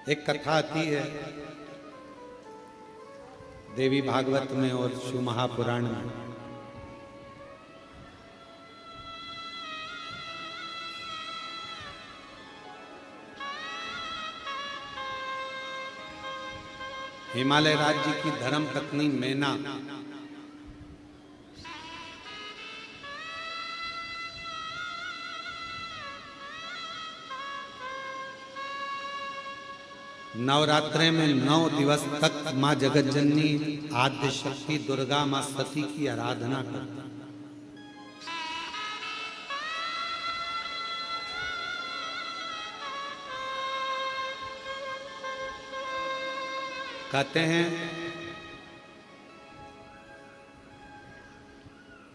एक कथा आती है देवी भागवत में और शिव महापुराण में। हिमालय राज्य की धर्म पत्नी मैना नवरात्रे में 9 दिवस तक मां जगतजननी आद्य शक्ति दुर्गा मां सती की आराधना करती। कहते हैं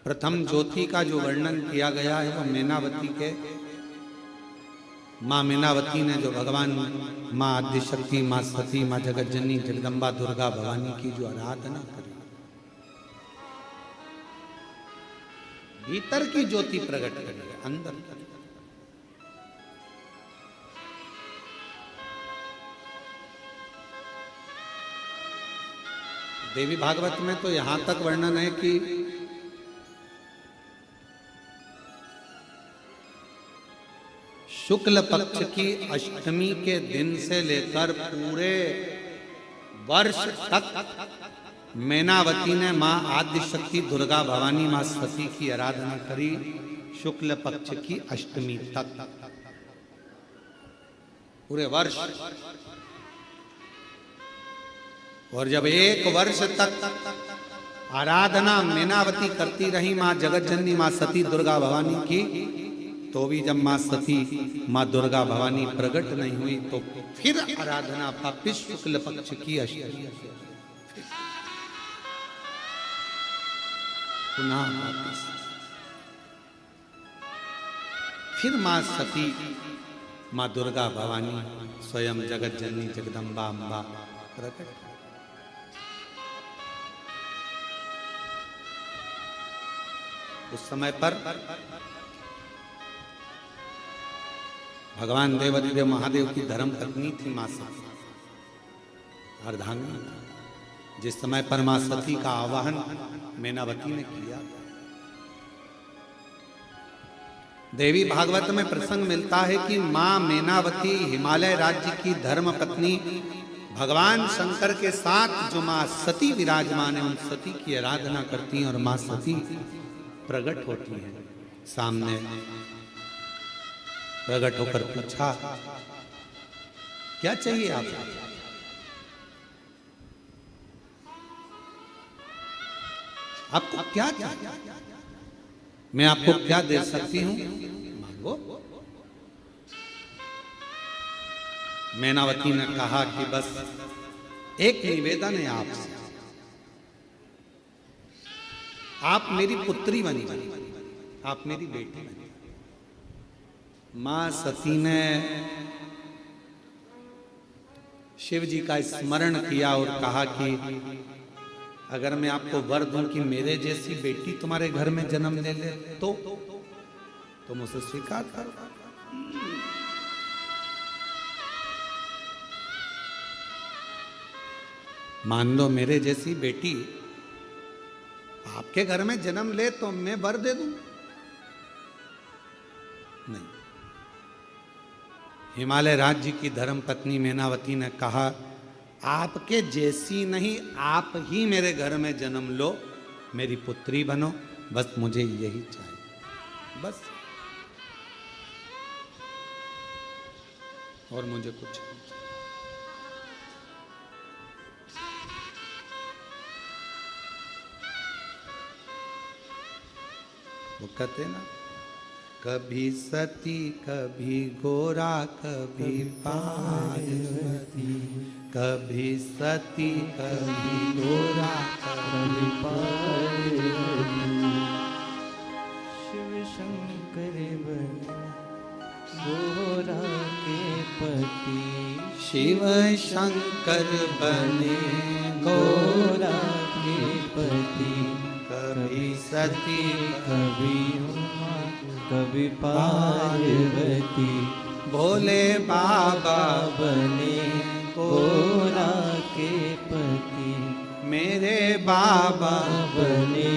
प्रथम ज्योति का जो वर्णन किया गया है वो मीनावती के मां मीनावती ने जो भगवान मां आदिशक्ति मां सती मां जगतजननी जगदम्बा दुर्गा भवानी की जो आराधना करी, भीतर की ज्योति प्रकट करी है, अंदर देवी भागवत में तो यहां तक वर्णन है कि शुक्ल पक्ष की अष्टमी के दिन से लेकर पूरे वर्ष तक मैनावती ने मां आद्य शक्ति दुर्गा भवानी मां सती की आराधना करी, शुक्ल पक्ष की अष्टमी तक पूरे वर्ष। और जब 1 वर्ष तक आराधना मैनावती करती रही मां जगतजननी मां सती दुर्गा भवानी की, तो भी जब मां सती मां दुर्गा भवानी प्रकट नहीं हुई तो फिर आराधना वापिस शुक्ल पक्ष की अष्टमी पुनः वापिस फिर मां सती मां दुर्गा भवानी स्वयं जगतजननी जगदम्बा अम्बा प्रकट। उस समय पर भगवान देवादिदेव महादेव की धर्म पत्नी थी मां सती, अर्धांगिनी। जिस समय पर मां सती का आवाहन मैनावती ने किया, देवी भागवत में प्रसंग मिलता है कि मां मैनावती हिमालय राज्य की धर्म पत्नी भगवान शंकर के साथ जो मां सती विराजमान है उन सती की आराधना करती हैं और मां सती प्रकट होती है सामने। प्रकट होकर पूछा, क्या चाहिए आपको? आपको क्या चाहिए? मैं आपको क्या दे सकती हूं, मांगो। मैनावती ने कहा कि बस एक निवेदन है आपसे, आप मेरी पुत्री बनी, आप मेरी बेटी बनी। मां सती ने शिव जी का स्मरण किया और कहा कि अगर मैं आपको वर दूं कि मेरे जैसी बेटी तुम्हारे घर में जन्म ले ले तो तुम उसे स्वीकार करो। मान लो मेरे जैसी बेटी आपके घर में जन्म ले तो मैं वर दे दूं? नहीं। हिमालय राज्य की धर्म पत्नी मैनावती ने कहा, आपके जैसी नहीं, आप ही मेरे घर में जन्म लो, मेरी पुत्री बनो, बस मुझे यही चाहिए, बस, और मुझे कुछ नहीं चाहिए। वो कहते ना, कभी सती कभी गोरा कभी पार्वती, कभी सती कभी गोरा कभी पार्वती, शिव शंकर बने गोरा के पति, शिव शंकर बने गोरा के पति, कभी सती कभी उमा कभी पार्वती, भोले बाबा बने गोरा के पति मेरे बाबा बने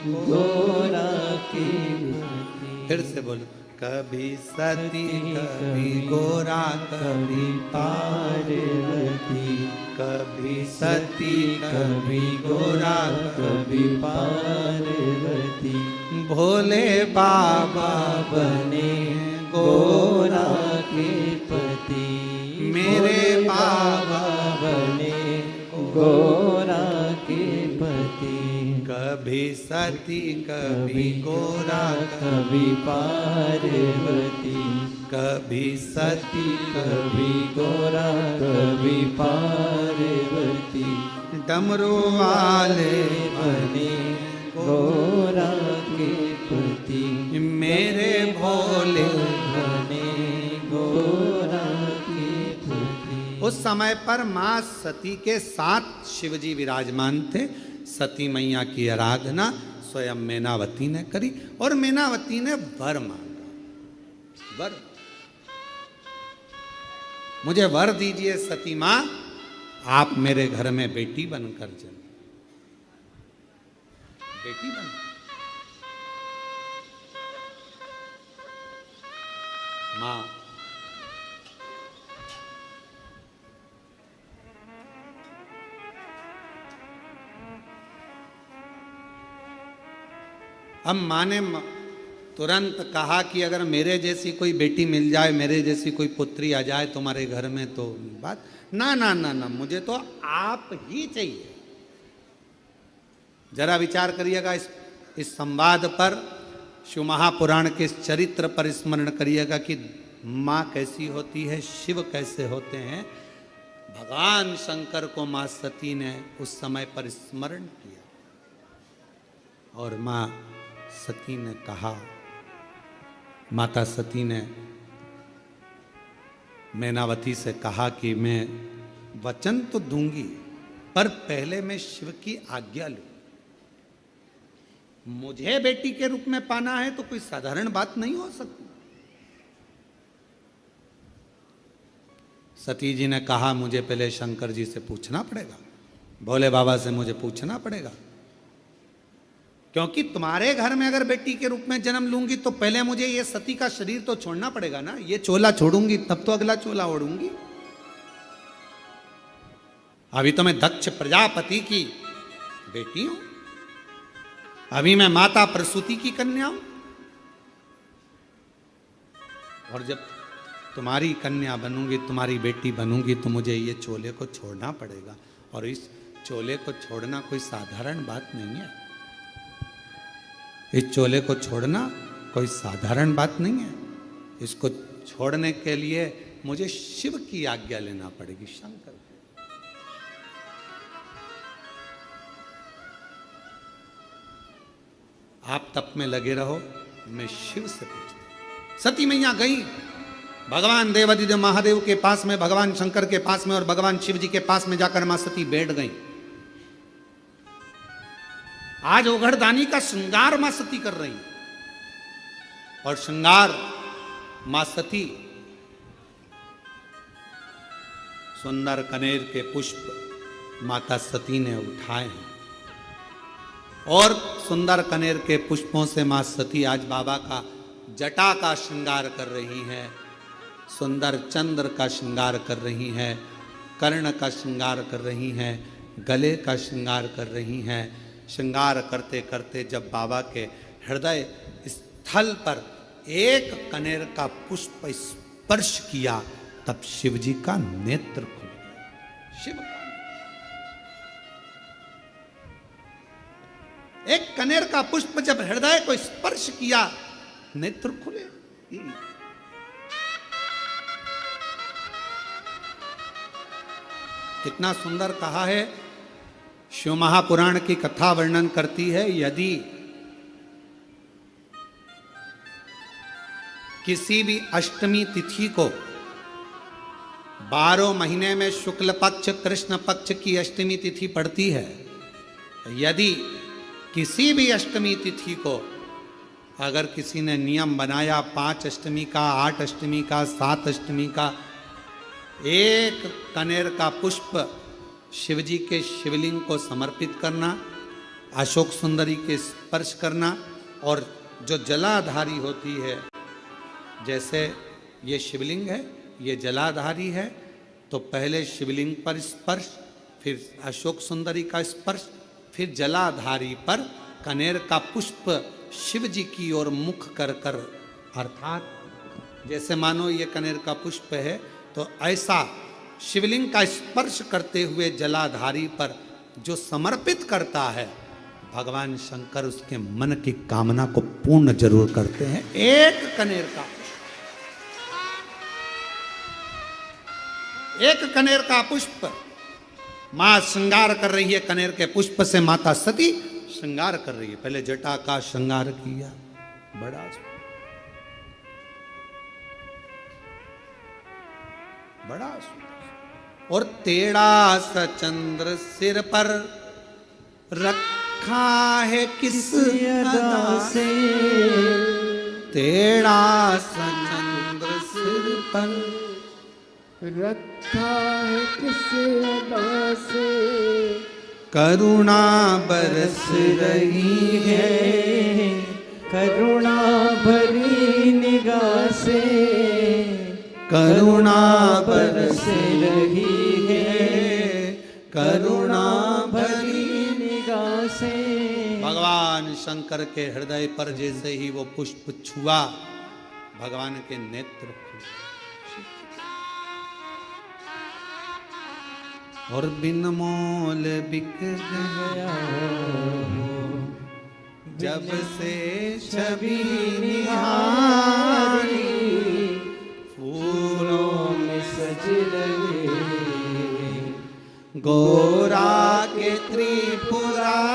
गोरा के पति। फिर से बोलो, कभी सती कभी गोरा कभी पार्वती, कभी सती कभी गोरा कभी पार्वती, भोले बाबा बने गोरा के पति मेरे बाबा बने गोरा के पति। कभी सती कभी गोरा कभी पार्वती, कभी सती कभी गोरा कभी पार्वती, डमरू वाले बने गोरा के पति मेरे भोले। बने गोरा के पति। उस समय पर मां सती के साथ शिवजी विराजमान थे। सती मैया की आराधना स्वयं मैनावती ने करी और मैनावती ने वर मांगा। वर, मुझे वर दीजिए सती मां, आप मेरे घर में बेटी बनकर जन्म, बेटी बन। मां अब माँ ने तुरंत कहा कि अगर मेरे जैसी कोई बेटी मिल जाए, मेरे जैसी कोई पुत्री आ जाए तुम्हारे घर में तो बात ना ना ना ना, मुझे तो आप ही चाहिए। जरा विचार करिएगा इस संवाद पर, शिव महापुराण के इस चरित्र पर स्मरण करिएगा कि माँ कैसी होती है, शिव कैसे होते हैं। भगवान शंकर को माँ सती ने उस समय पर स्मरण किया और माँ सती ने कहा, माता सती ने मैनावती से कहा कि मैं वचन तो दूंगी पर पहले मैं शिव की आज्ञा लूं। मुझे बेटी के रूप में पाना है तो कोई साधारण बात नहीं हो सकती। सती जी ने कहा मुझे पहले शंकर जी से पूछना पड़ेगा, भोले बाबा से मुझे पूछना पड़ेगा, क्योंकि तुम्हारे घर में अगर बेटी के रूप में जन्म लूंगी तो पहले मुझे ये सती का शरीर तो छोड़ना पड़ेगा ना। ये चोला छोड़ूंगी तब तो अगला चोला ओढ़ूंगी। अभी तो मैं दक्ष प्रजापति की बेटी हूं, अभी मैं माता प्रसूति की कन्या हूं, और जब तुम्हारी कन्या बनूंगी, तुम्हारी बेटी बनूंगी तो मुझे ये चोले को छोड़ना पड़ेगा। और इस चोले को छोड़ना कोई साधारण बात नहीं है। इस चोले को छोड़ना कोई साधारण बात नहीं है। इसको छोड़ने के लिए मुझे शिव की आज्ञा लेना पड़ेगी, शंकर की। आप तप में लगे रहो, मैं शिव से पूछता। सती मैया गई भगवान देवादिदेव महादेव के पास में, भगवान शंकर के पास में और भगवान शिव जी के पास में जाकर मां सती बैठ गई। आज ओघड़दानी का श्रृंगार मां सती कर रही और श्रृंगार मां सती सुंदर कनेर के पुष्प माता सती ने उठाए हैं और सुंदर कनेर के पुष्पों से मां सती आज बाबा का जटा का श्रृंगार कर रही है, सुंदर चंद्र का श्रृंगार कर रही हैं, कर्ण का श्रृंगार कर रही हैं, गले का श्रृंगार कर रही हैं। श्रृंगार करते करते जब बाबा के हृदय स्थल पर एक कनेर का पुष्प स्पर्श किया तब शिव जी का नेत्र खुल गया। शिव का एक कनेर का पुष्प जब हृदय को स्पर्श किया नेत्र खुले। कितना सुंदर कहा है। शिव महापुराण की कथा वर्णन करती है, यदि किसी भी अष्टमी तिथि को 12 महीने में शुक्ल पक्ष कृष्ण पक्ष की अष्टमी तिथि पड़ती है, यदि किसी भी अष्टमी तिथि को अगर किसी ने नियम बनाया 5 अष्टमी का, 8 अष्टमी का, 7 अष्टमी का, एक कनेर का पुष्प शिव जी के शिवलिंग को समर्पित करना, अशोक सुंदरी के स्पर्श करना, और जो जलाधारी होती है, जैसे ये शिवलिंग है, ये जलाधारी है, तो पहले शिवलिंग पर स्पर्श, फिर अशोक सुंदरी का स्पर्श, फिर जलाधारी पर कनेर का पुष्प शिव जी की ओर मुख कर कर, अर्थात जैसे मानो ये कनेर का पुष्प है, तो ऐसा शिवलिंग का स्पर्श करते हुए जलाधारी पर जो समर्पित करता है, भगवान शंकर उसके मन की कामना को पूर्ण जरूर करते हैं। एक कनेर का पुष्प, मां श्रृंगार कर रही है, कनेर के पुष्प से माता सती श्रृंगार कर रही है। पहले जटा का श्रृंगार किया, बड़ा सुंदर, और टेढ़ा सा चंद्र सिर पर रखा है किस अदा से, टेढ़ा सा चंद्र सिर पर रखा है किस अदा से, करुणा बरस रही है, करुणा भरी निगाह से, करुणा बरस रही है, करुणा भरी निगाह से। भगवान शंकर के हृदय पर जैसे ही वो पुष्प छुआ, भगवान के नेत्र और बिन मोल बिक गया जब से छवि निहारी, फूलों में सज रहे गोरा के त्रिपुरारी,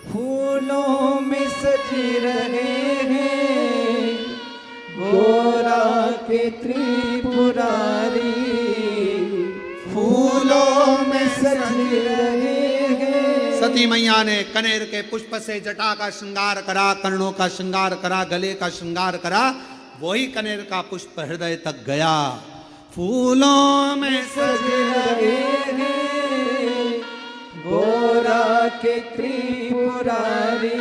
फूलों में सज रहे हैं गोरा के त्रिपुरारी, फूलों में सज रहे हैं। सती मैया ने कनेर के पुष्प से जटा का श्रृंगार करा, कर्णों का श्रृंगार करा, गले का श्रृंगार करा, वही कनेर का पुष्प हृदय तक गया। फूलों में सज रहे हैं गोरा के त्रिपुरारी,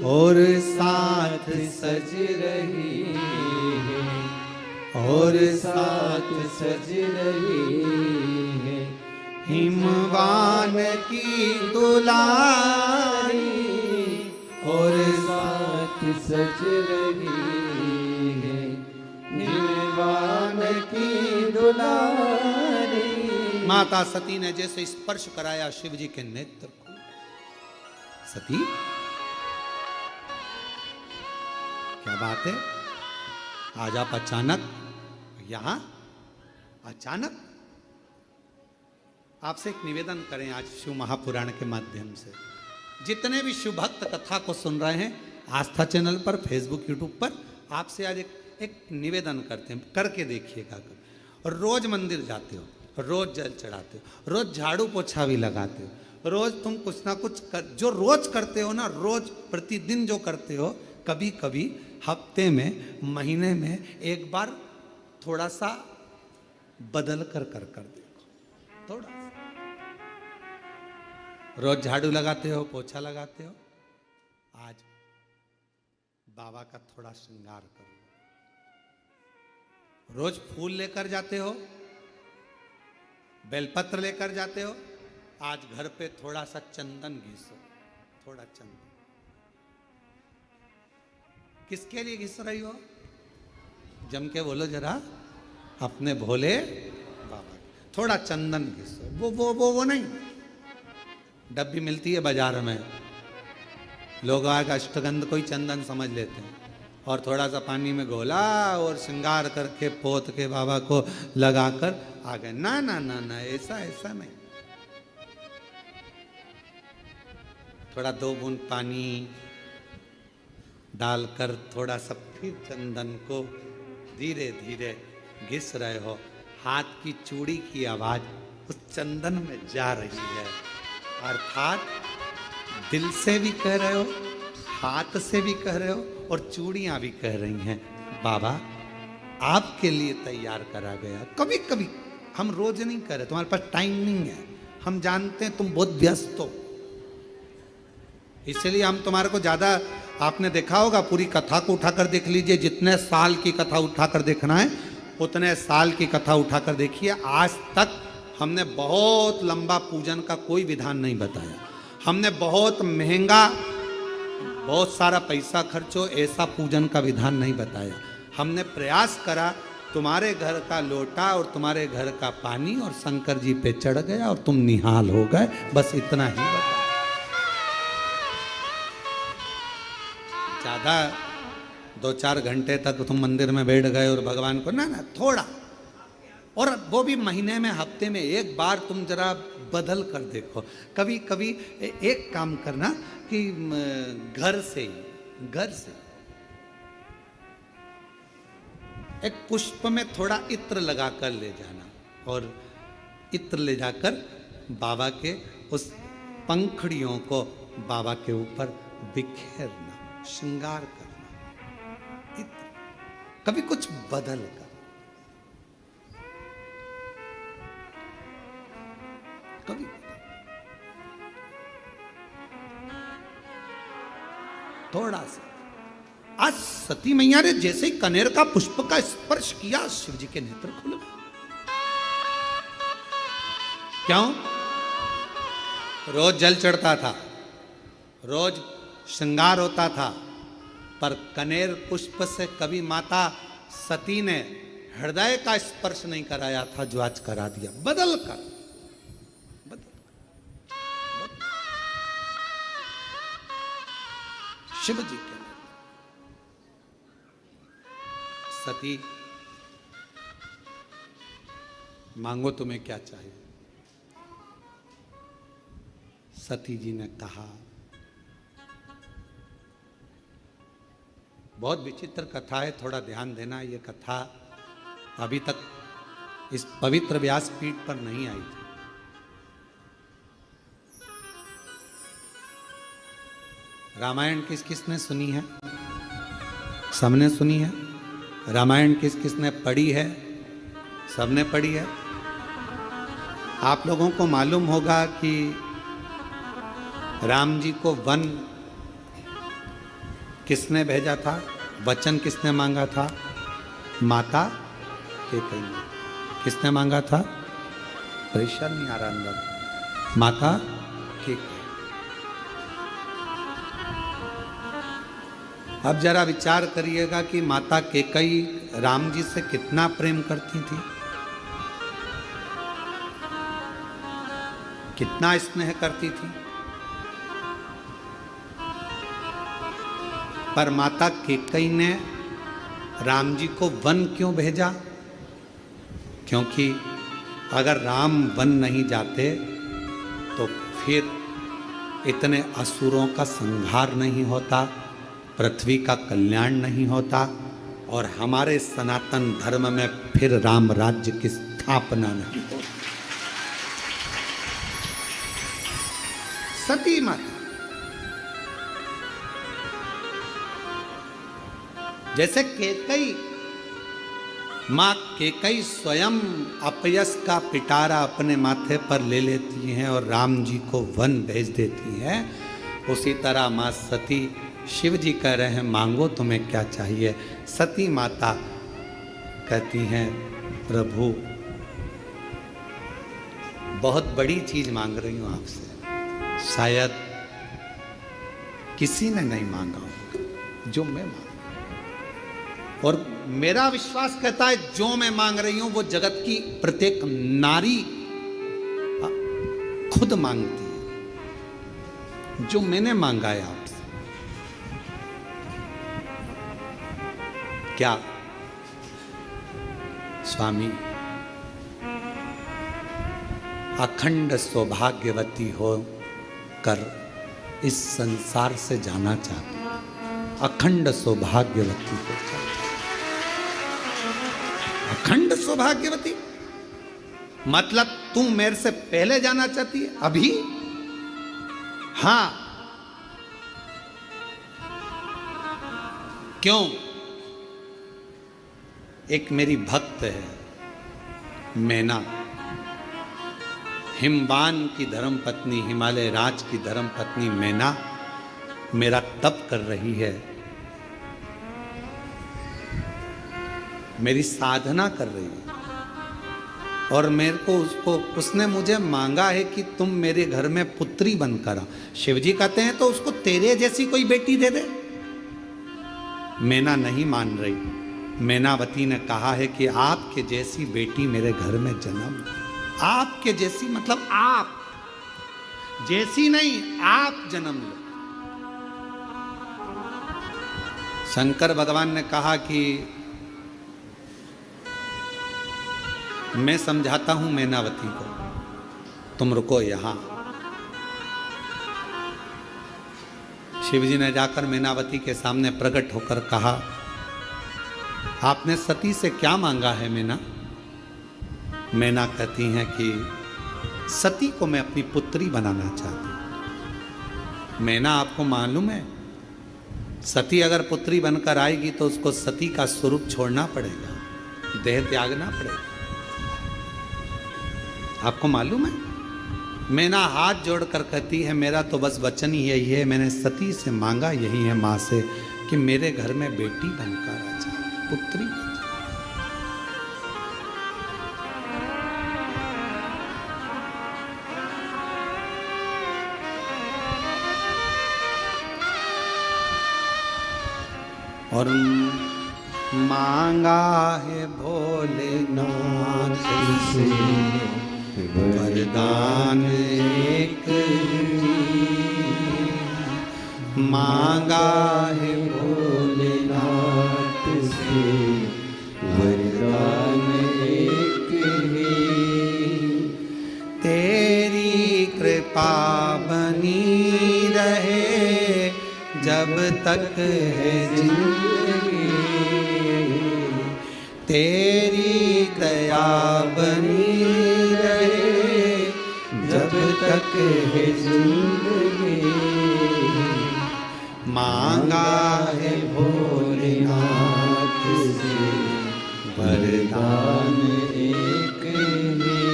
और साथ सज रही है, और साथ सज रही है हिमवान की दुलारी, और साथ सज रही है हिमवान की दुलारी। माता सती ने जैसे स्पर्श कराया शिव जी के नेत्र को, सती क्या बात है, आज आप अचानक यहां, अचानक आपसे एक निवेदन करें आज शिव महापुराण के माध्यम से, जितने भी शिव भक्त कथा को सुन रहे हैं आस्था चैनल पर, फेसबुक, यूट्यूब पर, आपसे आज एक निवेदन करते हैं, करके देखिएगा। और रोज मंदिर जाते हो, रोज जल चढ़ाते हो, रोज झाड़ू पोछा भी लगाते हो, रोज तुम कुछ ना कुछ जो रोज करते हो ना, रोज प्रतिदिन जो करते हो, कभी कभी हफ्ते में, महीने में एक बार थोड़ा सा बदल कर देखो, थोड़ा सा। रोज झाड़ू लगाते हो, पोछा लगाते हो, आज बाबा का थोड़ा श्रृंगार करो। रोज फूल लेकर जाते हो, बेलपत्र लेकर जाते हो, आज घर पे थोड़ा सा चंदन घिसो, थोड़ा चंदन। किसके लिए घिस रही हो? जम के बोलो जरा, अपने भोले बाबा। थोड़ा चंदन घिसो, वो नहीं, डब्बी मिलती है बाजार में, लोग आग अष्टगंध को ही चंदन समझ लेते हैं, और थोड़ा सा पानी में घोला और श्रृंगार करके पोत के बाबा को लगाकर आ गए। ना ना ना ना, ऐसा नहीं। थोड़ा 2 बूंद पानी डालकर थोड़ा सा फिर चंदन को धीरे धीरे घिस रहे हो, हाथ की चूड़ी की आवाज उस चंदन में जा रही है, अर्थात दिल से भी कह रहे हो, हाथ से भी कह रहे हो, और चूड़ियां भी कह रही हैं, बाबा आपके लिए तैयार करा गया। कभी कभी हम रोज नहीं कर रहे, तुम्हारे पास टाइम नहीं है, हम जानते हैं तुम बहुत व्यस्त हो, इसलिए हम तुम्हारे को ज्यादा, आपने देखा होगा पूरी कथा को उठाकर देख लीजिए, जितने साल की कथा उठाकर देखना है उतने साल की कथा उठाकर देखिए। आज तक हमने बहुत लंबा पूजन का कोई विधान नहीं बताया, हमने बहुत महंगा, बहुत सारा पैसा खर्चो ऐसा पूजन का विधान नहीं बताया। हमने प्रयास करा तुम्हारे घर का लोटा और तुम्हारे घर का पानी और शंकर जी पे चढ़ गया और तुम निहाल हो गए, बस इतना ही बताया। ज्यादा 2-4 घंटे तक तुम मंदिर में बैठ गए और भगवान को, ना ना, थोड़ा, और वो भी महीने में, हफ्ते में एक बार तुम जरा बदल कर देखो। कभी कभी एक काम करना कि घर से एक पुष्प में थोड़ा इत्र लगा कर ले जाना और इत्र ले जाकर बाबा के उस पंखड़ियों को बाबा के ऊपर बिखेरना, श्रृंगार करना, इत्र, कभी कुछ बदल कर, कभी थोड़ा सा। आज सती मैया ने जैसे ही कनेर का पुष्प का स्पर्श किया, शिव जी के नेत्र खुल गए। क्यों? रोज जल चढ़ता था, रोज श्रृंगार होता था, पर कनेर पुष्प से कभी माता सती ने हृदय का स्पर्श नहीं कराया था, जो आज करा दिया, बदल कर। शिव जी के सती, मांगो तुम्हें क्या चाहिए। सती जी ने कहा, बहुत विचित्र कथा है, थोड़ा ध्यान देना, ये कथा अभी तक इस पवित्र व्यासपीठ पर नहीं आई थी। रामायण किस किसने सुनी है? सबने सुनी है। रामायण किस किसने पढ़ी है? सबने पढ़ी है। आप लोगों को मालूम होगा कि राम जी को वन किसने भेजा था, वचन किसने मांगा था? माता कैकेयी ने। किसने मांगा था? प्रेशर नहीं आ रहा अंदर। माता कैकेयी। अब जरा विचार करिएगा कि माता कैकेयी राम जी से कितना प्रेम करती थी, कितना स्नेह करती थी। पर माता कैकेयी ने राम जी को वन क्यों भेजा? क्योंकि अगर राम वन नहीं जाते तो फिर इतने असुरों का संहार नहीं होता, पृथ्वी का कल्याण नहीं होता और हमारे सनातन धर्म में फिर राम राज्य की स्थापना नहीं होती। सती माता, जैसे कैकेयी, मां कैकेयी स्वयं अपयश का पिटारा अपने माथे पर ले लेती हैं और राम जी को वन भेज देती हैं, उसी तरह मां सती, शिव जी कह रहे हैं मांगो तुम्हें क्या चाहिए। सती माता कहती हैं प्रभु बहुत बड़ी चीज मांग रही हूं आपसे, शायद किसी ने नहीं मांगा होगा जो मैं मांग, और मेरा विश्वास कहता है जो मैं मांग रही हूं वो जगत की प्रत्येक नारी खुद मांगती है, जो मैंने मांगा है आपसे। क्या स्वामी अखंड सौभाग्यवती हो कर इस संसार से जाना चाहती, अखंड सौभाग्यवती हो कर, अखंड सौभाग्यवती मतलब तू मेरे से पहले जाना चाहती है अभी? हां, क्यों? एक मेरी भक्त है मैना, हिमवान की धर्म पत्नी, हिमालय राज की धर्म पत्नी मैना मेरा तप कर रही है, मेरी साधना कर रही है। और मेरे को उसने मुझे मांगा है कि तुम मेरे घर में पुत्री बनकर आ। शिवजी कहते हैं तो उसको तेरे जैसी कोई बेटी दे दे। मैना नहीं मान रही। मैनावती ने कहा है कि आपके जैसी बेटी मेरे घर में जन्म, आपके जैसी मतलब आप जैसी नहीं, आप जन्म लो। शंकर भगवान ने कहा कि मैं समझाता हूं मैनावती को, तुम रुको यहां। शिवजी ने जाकर मैनावती के सामने प्रकट होकर कहा, आपने सती से क्या मांगा है मैना? मैना कहती हैं कि सती को मैं अपनी पुत्री बनाना चाहती हूं। मैना, आपको मालूम है सती अगर पुत्री बनकर आएगी तो उसको सती का स्वरूप छोड़ना पड़ेगा, देह त्यागना पड़ेगा। आपको मालूम है? मैना हाथ जोड़कर कहती है मेरा तो बस वचन ही यही है, मैंने सती से मांगा यही है मां से कि मेरे घर में बेटी बनकर आ जाए, पुत्री बन जाए। और मांगा है भोलेनाथ से वरदान एक ही, मांगा है भोलेनाथ से वरदान एक ही। तेरी कृपा बनी रहे जब तक है जिंदगी, तेरी दया बनी रहे जब तक है जिंदगी। मांगा है भोलेनाथ से वरदान एक ही,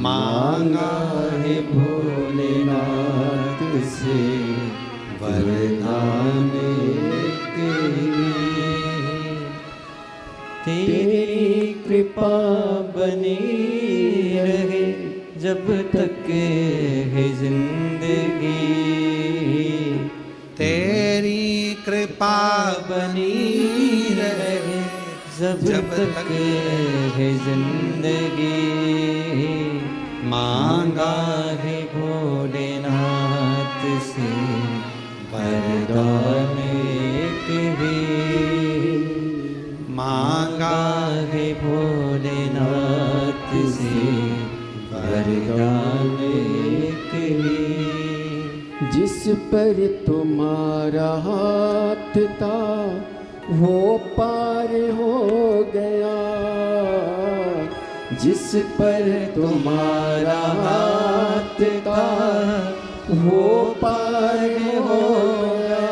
मांगा है भोलेनाथ से वरदान एक ही। तेरी कृपा बनी रहे जब तक है जिंदगी, तेरी कृपा बनी रहे जब तक है जिंदगी। मांगा है भोलेनाथ से वरदान एक ही, मांगा है भोलेनाथ से वरदान एक ही। जिस पर तुम्हारा हाथ था वो पार हो गया, जिस पर तुम्हारा हाथ था वो पार हो गया।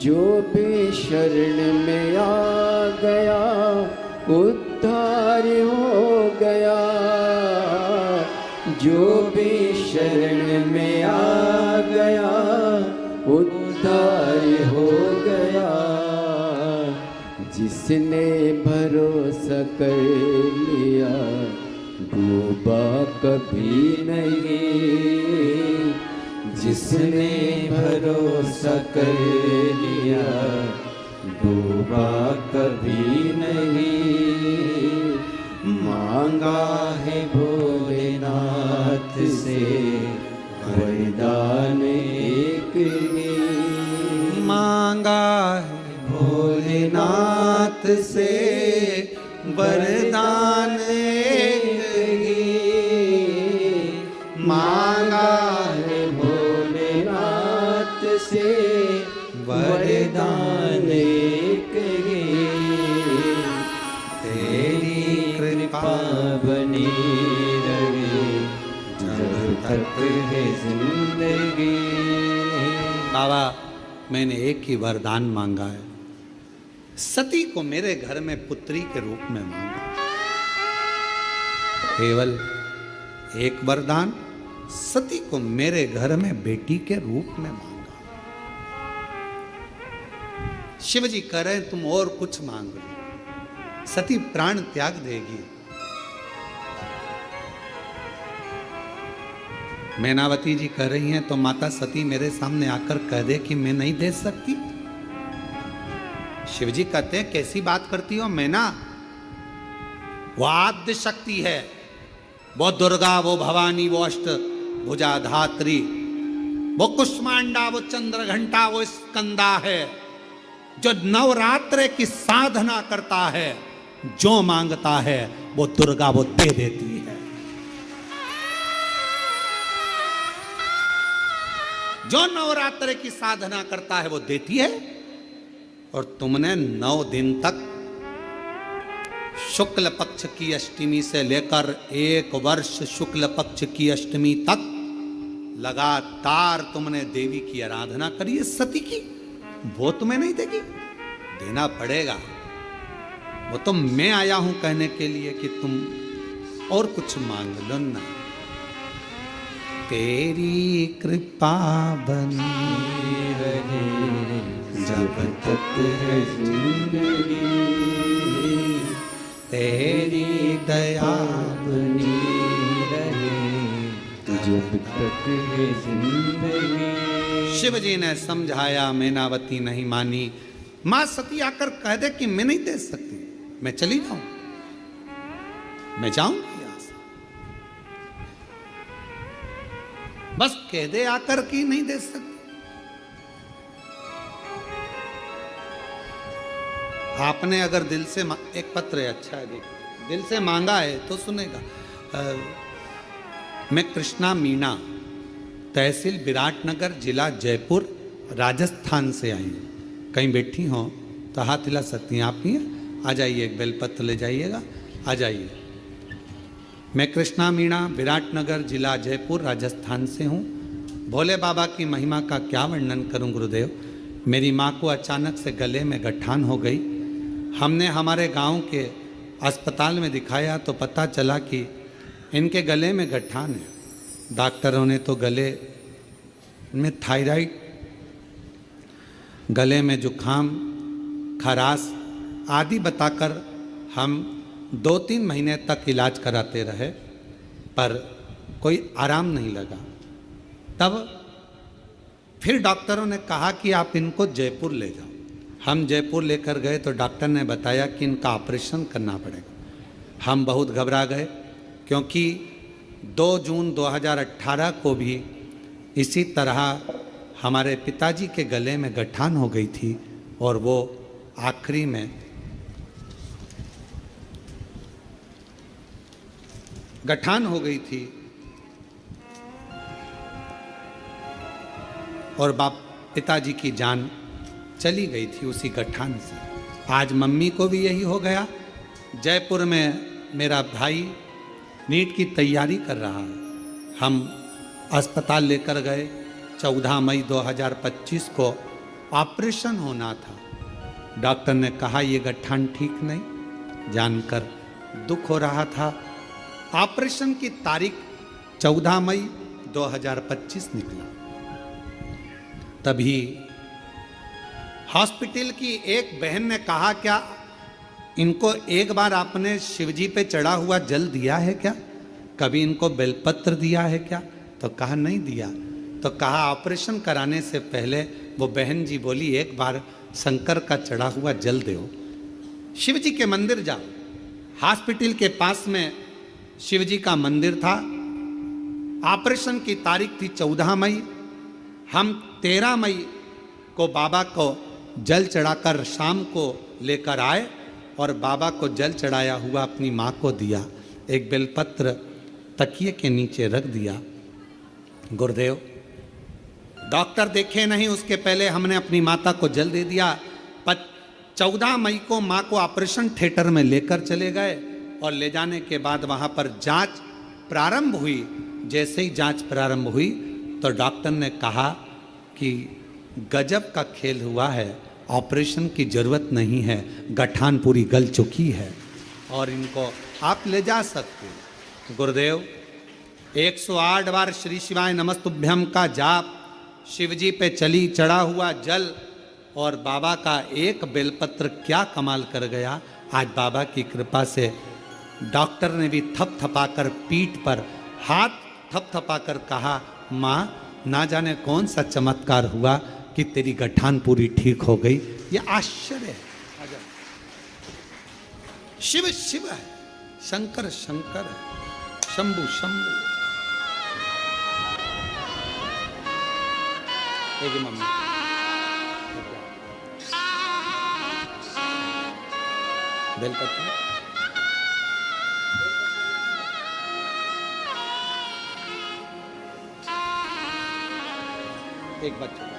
जो भी शरण में आ गया उद्धार हो गया, जो भी शरण में आ गया उद्धार हो गया। जिसने भरोसा कर लिया डूबा कभी नहीं, जिसने भरोसा कर लिया डूबा कभी नहीं। मांगा है भोलेनाथ से वरदान एक ही, मांगा है भोलेनाथ से वरदान एक ही, मांगा है भोलेनाथ से वरदान एक ही। तेरी कृपा बनी रहे जब तक है जिंदगी। बाबा मैंने एक ही वरदान मांगा है, सती को मेरे घर में पुत्री के रूप में मांगा। केवल एक वरदान, सती को मेरे घर में बेटी के रूप में मांगा। शिव जी कह रहे तुम और कुछ मांग लो, सती प्राण त्याग देगी। मैनावती जी कह रही हैं तो माता सती मेरे सामने आकर कह दे कि मैं नहीं दे सकती। शिव जी कहते हैं कैसी बात करती हो मैना, वो आद्य शक्ति है, वो दुर्गा, वो भवानी, वो अष्ट भुजा धात्री, वो कुष्मांडा, वो चंद्र घंटा, वो स्कंदा है, जो नवरात्र की साधना करता है, जो मांगता है वो दुर्गा वो दे देती है। जो नवरात्र की साधना करता है वो देती है। और तुमने 9 दिन तक शुक्ल पक्ष की अष्टमी से लेकर 1 वर्ष शुक्ल पक्ष की अष्टमी तक लगातार तुमने देवी की आराधना करी है सती की, वो तुम्हें नहीं देगी, देना पड़ेगा। वो तो मैं आया हूं कहने के लिए कि तुम और कुछ मांग लो ना। तेरी कृपा बनी रहे जब तक है जिंदगी, तेरी दया बनी रहे जब तक है जिंदगी। शिव जी ने समझाया, मैनावती नहीं मानी। मां सती आकर कह दे कि मैं नहीं दे सकती, मैं चली जाऊं, मैं जाऊंगी यहां से, बस कह दे आकर कि नहीं दे सकती। आपने अगर दिल से एक पत्र है, अच्छा है, देखो दिल से मांगा है तो सुनेगा। मैं कृष्णा मीणा, तहसील विराटनगर, जिला जयपुर, राजस्थान से आई हूँ। कहीं बैठी हो तो हाथ हिला सकती हैं आप ही हैं, आ जाइए, एक बेलपत्र ले जाइएगा, आ जाइए। मैं कृष्णा मीणा, विराटनगर, जिला जयपुर, राजस्थान से हूँ। भोले बाबा की महिमा का क्या वर्णन करूँ गुरुदेव। मेरी माँ को अचानक से गले में गठान हो गई। हमने हमारे गांव के अस्पताल में दिखाया तो पता चला कि इनके गले में गठान है। डॉक्टरों ने तो गले में थायराइड, गले में जुखाम, खराश आदि बताकर हम 2-3 महीने तक इलाज कराते रहे, पर कोई आराम नहीं लगा। तब फिर डॉक्टरों ने कहा कि आप इनको जयपुर ले जाओ। हम जयपुर लेकर गए तो डॉक्टर ने बताया कि इनका ऑपरेशन करना पड़ेगा। हम बहुत घबरा गए, क्योंकि 2 जून 2018 को भी इसी तरह हमारे पिताजी के गले में गठान हो गई थी और वो आखिरी में गठान हो गई थी और पिताजी की जान चली गई थी उसी गठान से। आज मम्मी को भी यही हो गया। जयपुर में मेरा भाई नीट की तैयारी कर रहा है। हम अस्पताल लेकर गए। 14 मई 2025 को ऑपरेशन होना था। डॉक्टर ने कहा ये गठान ठीक नहीं, जानकर दुख हो रहा था। ऑपरेशन की तारीख 14 मई 2025 निकला। तभी हॉस्पिटल की एक बहन ने कहा, क्या इनको एक बार आपने शिवजी पे चढ़ा हुआ जल दिया है क्या, कभी इनको बेलपत्र दिया है क्या? तो कहा नहीं दिया। तो कहा ऑपरेशन कराने से पहले वो बहन जी बोली एक बार शंकर का चढ़ा हुआ जल दो। शिव जी के मंदिर जाओ। हॉस्पिटल के पास में शिव जी का मंदिर था। ऑपरेशन की तारीख थी 14 मई। हम 13 मई को बाबा को जल चढ़ाकर शाम को लेकर आए और बाबा को जल चढ़ाया हुआ अपनी माँ को दिया। एक बेलपत्र तकिए के नीचे रख दिया। गुरुदेव डॉक्टर देखे नहीं, उसके पहले हमने अपनी माता को जल दे दिया। 14 मई को माँ को ऑपरेशन थिएटर में लेकर चले गए और ले जाने के बाद वहाँ पर जांच प्रारंभ हुई। जैसे ही जांच प्रारंभ हुई तो डॉक्टर ने कहा कि गजब का खेल हुआ है, ऑपरेशन की जरूरत नहीं है, गठान पूरी गल चुकी है और इनको आप ले जा सकते हो। गुरुदेव 108 बार श्री शिवाय नमस्तुभ्यम का जाप, शिव जी पे चली चढ़ा हुआ जल और बाबा का एक बेलपत्र क्या कमाल कर गया। आज बाबा की कृपा से डॉक्टर ने भी थपथपाकर पीठ पर हाथ थपथपाकर कहा, माँ ना जाने कौन सा चमत्कार हुआ कि तेरी गठान पूरी ठीक हो गई। ये आश्चर्य है। शिव शिव है, शंकर शंकर है, शंभु शंभु। मम्मी बेलपत्र एक बच्चे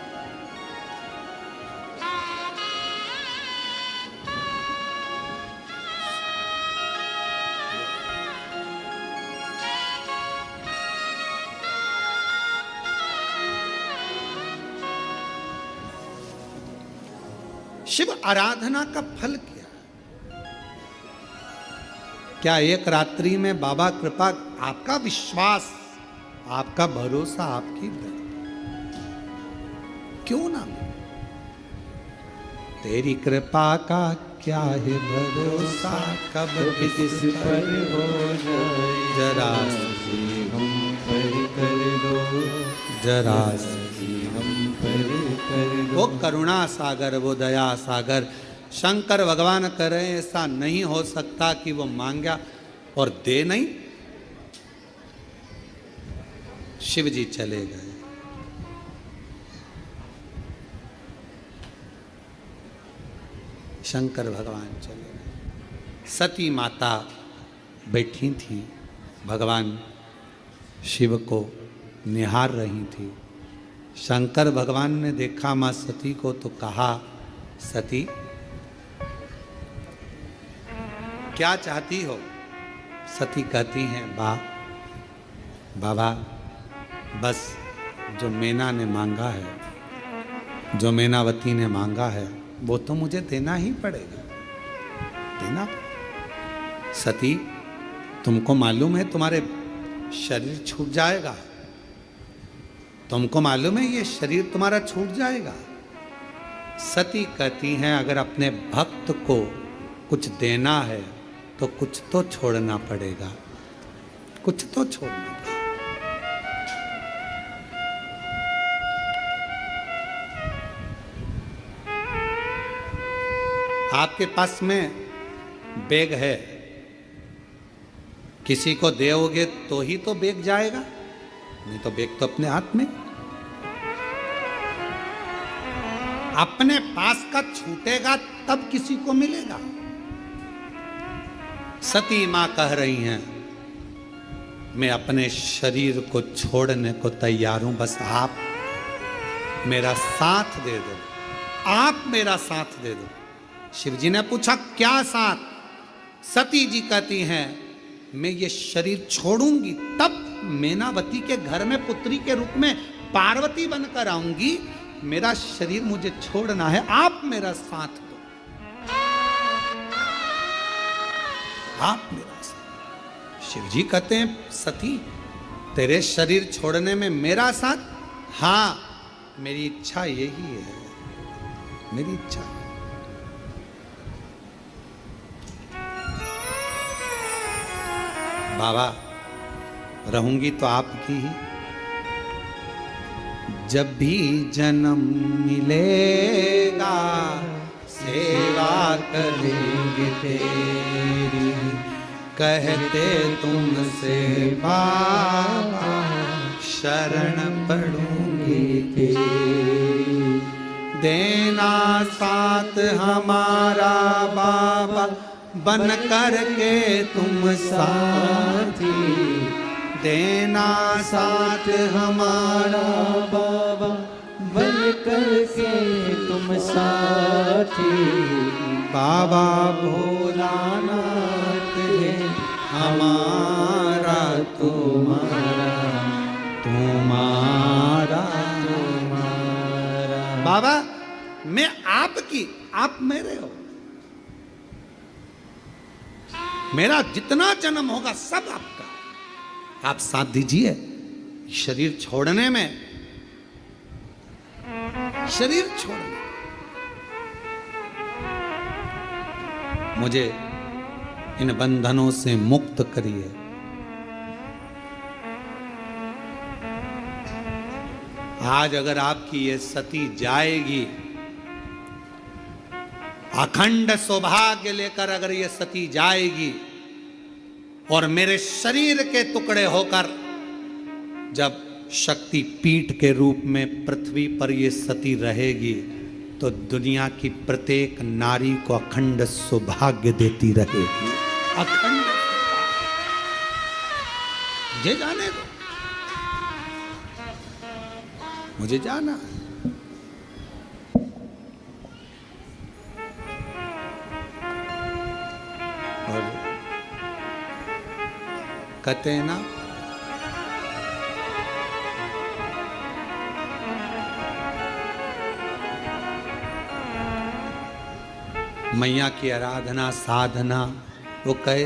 शिव आराधना का फल क्या? क्या एक रात्रि में बाबा कृपा, आपका विश्वास, आपका भरोसा, आपकी क्यों ना मिले? तेरी कृपा का क्या है भरोसा, कब किस पर हो जाए, जरा हम पर कर दो, जरा हम पर कर दो। वो करुणा सागर, वो दया सागर शंकर भगवान करे, ऐसा नहीं हो सकता कि वो मांगा और दे नहीं। शिव जी चले गए। शंकर भगवान चले गए। सती माता बैठी थी, भगवान शिव को निहार रही थी। शंकर भगवान ने देखा मां सती को तो कहा, सती क्या चाहती हो? सती कहती हैं, बाबा बस जो मैना ने मांगा है, जो मैनावती ने मांगा है, वो तो मुझे देना ही पड़ेगा, देना। सती तुमको मालूम है तुम्हारे शरीर छूट जाएगा, तुमको मालूम है ये शरीर तुम्हारा छूट जाएगा। सती कहती हैं, अगर अपने भक्त को कुछ देना है तो कुछ तो छोड़ना पड़ेगा, कुछ तो छोड़ना पड़ेगा। आपके पास में बैग है, किसी को दोगे तो ही तो बैग जाएगा, नहीं तो बैग तो अपने हाथ में। अपने पास का छूटेगा तब किसी को मिलेगा। सती मां कह रही हैं, मैं अपने शरीर को छोड़ने को तैयार हूं, बस आप मेरा साथ दे दो, आप मेरा साथ दे दो। शिव जी ने पूछा, क्या साथ? सती जी कहती हैं, मैं ये शरीर छोड़ूंगी तब मैनावती के घर में पुत्री के रूप में पार्वती बनकर आऊंगी। मेरा शरीर मुझे छोड़ना है, आप मेरा साथ दो, आप मेरा साथ। शिव जी कहते हैं, सती तेरे शरीर छोड़ने में मेरा साथ? हाँ, मेरी इच्छा यही है, मेरी इच्छा है। बाबा रहूंगी तो आपकी ही, जब भी जन्म मिलेगा सेवा करेंगे तेरी, कहते तुमसे बाबा शरण पड़ूंगी तेरी। देना साथ हमारा बाबा, बन कर के तुम साथी, देना साथ हमारा बाबा, बन कर के तुम साथी। बाबा भोलानाथ है हमारा तुम्हारा, तुम्हारा तुम्हारा। बाबा मैं आपकी आपकी, आप मेरे हो। मेरा जितना जन्म होगा सब आपका। आप साथ दीजिए शरीर छोड़ने में, शरीर छोड़ने। मुझे इन बंधनों से मुक्त करिए। आज अगर आपकी ये सती जाएगी, अखंड सौभाग्य लेकर अगर ये सती जाएगी और मेरे शरीर के टुकड़े होकर जब शक्ति पीठ के रूप में पृथ्वी पर ये सती रहेगी, तो दुनिया की प्रत्येक नारी को अखंड सौभाग्य देती रहेगी। अखंड। मुझे जाने दो, मुझे जाना है। और कहते हैं ना, मैया की आराधना साधना, वो कहे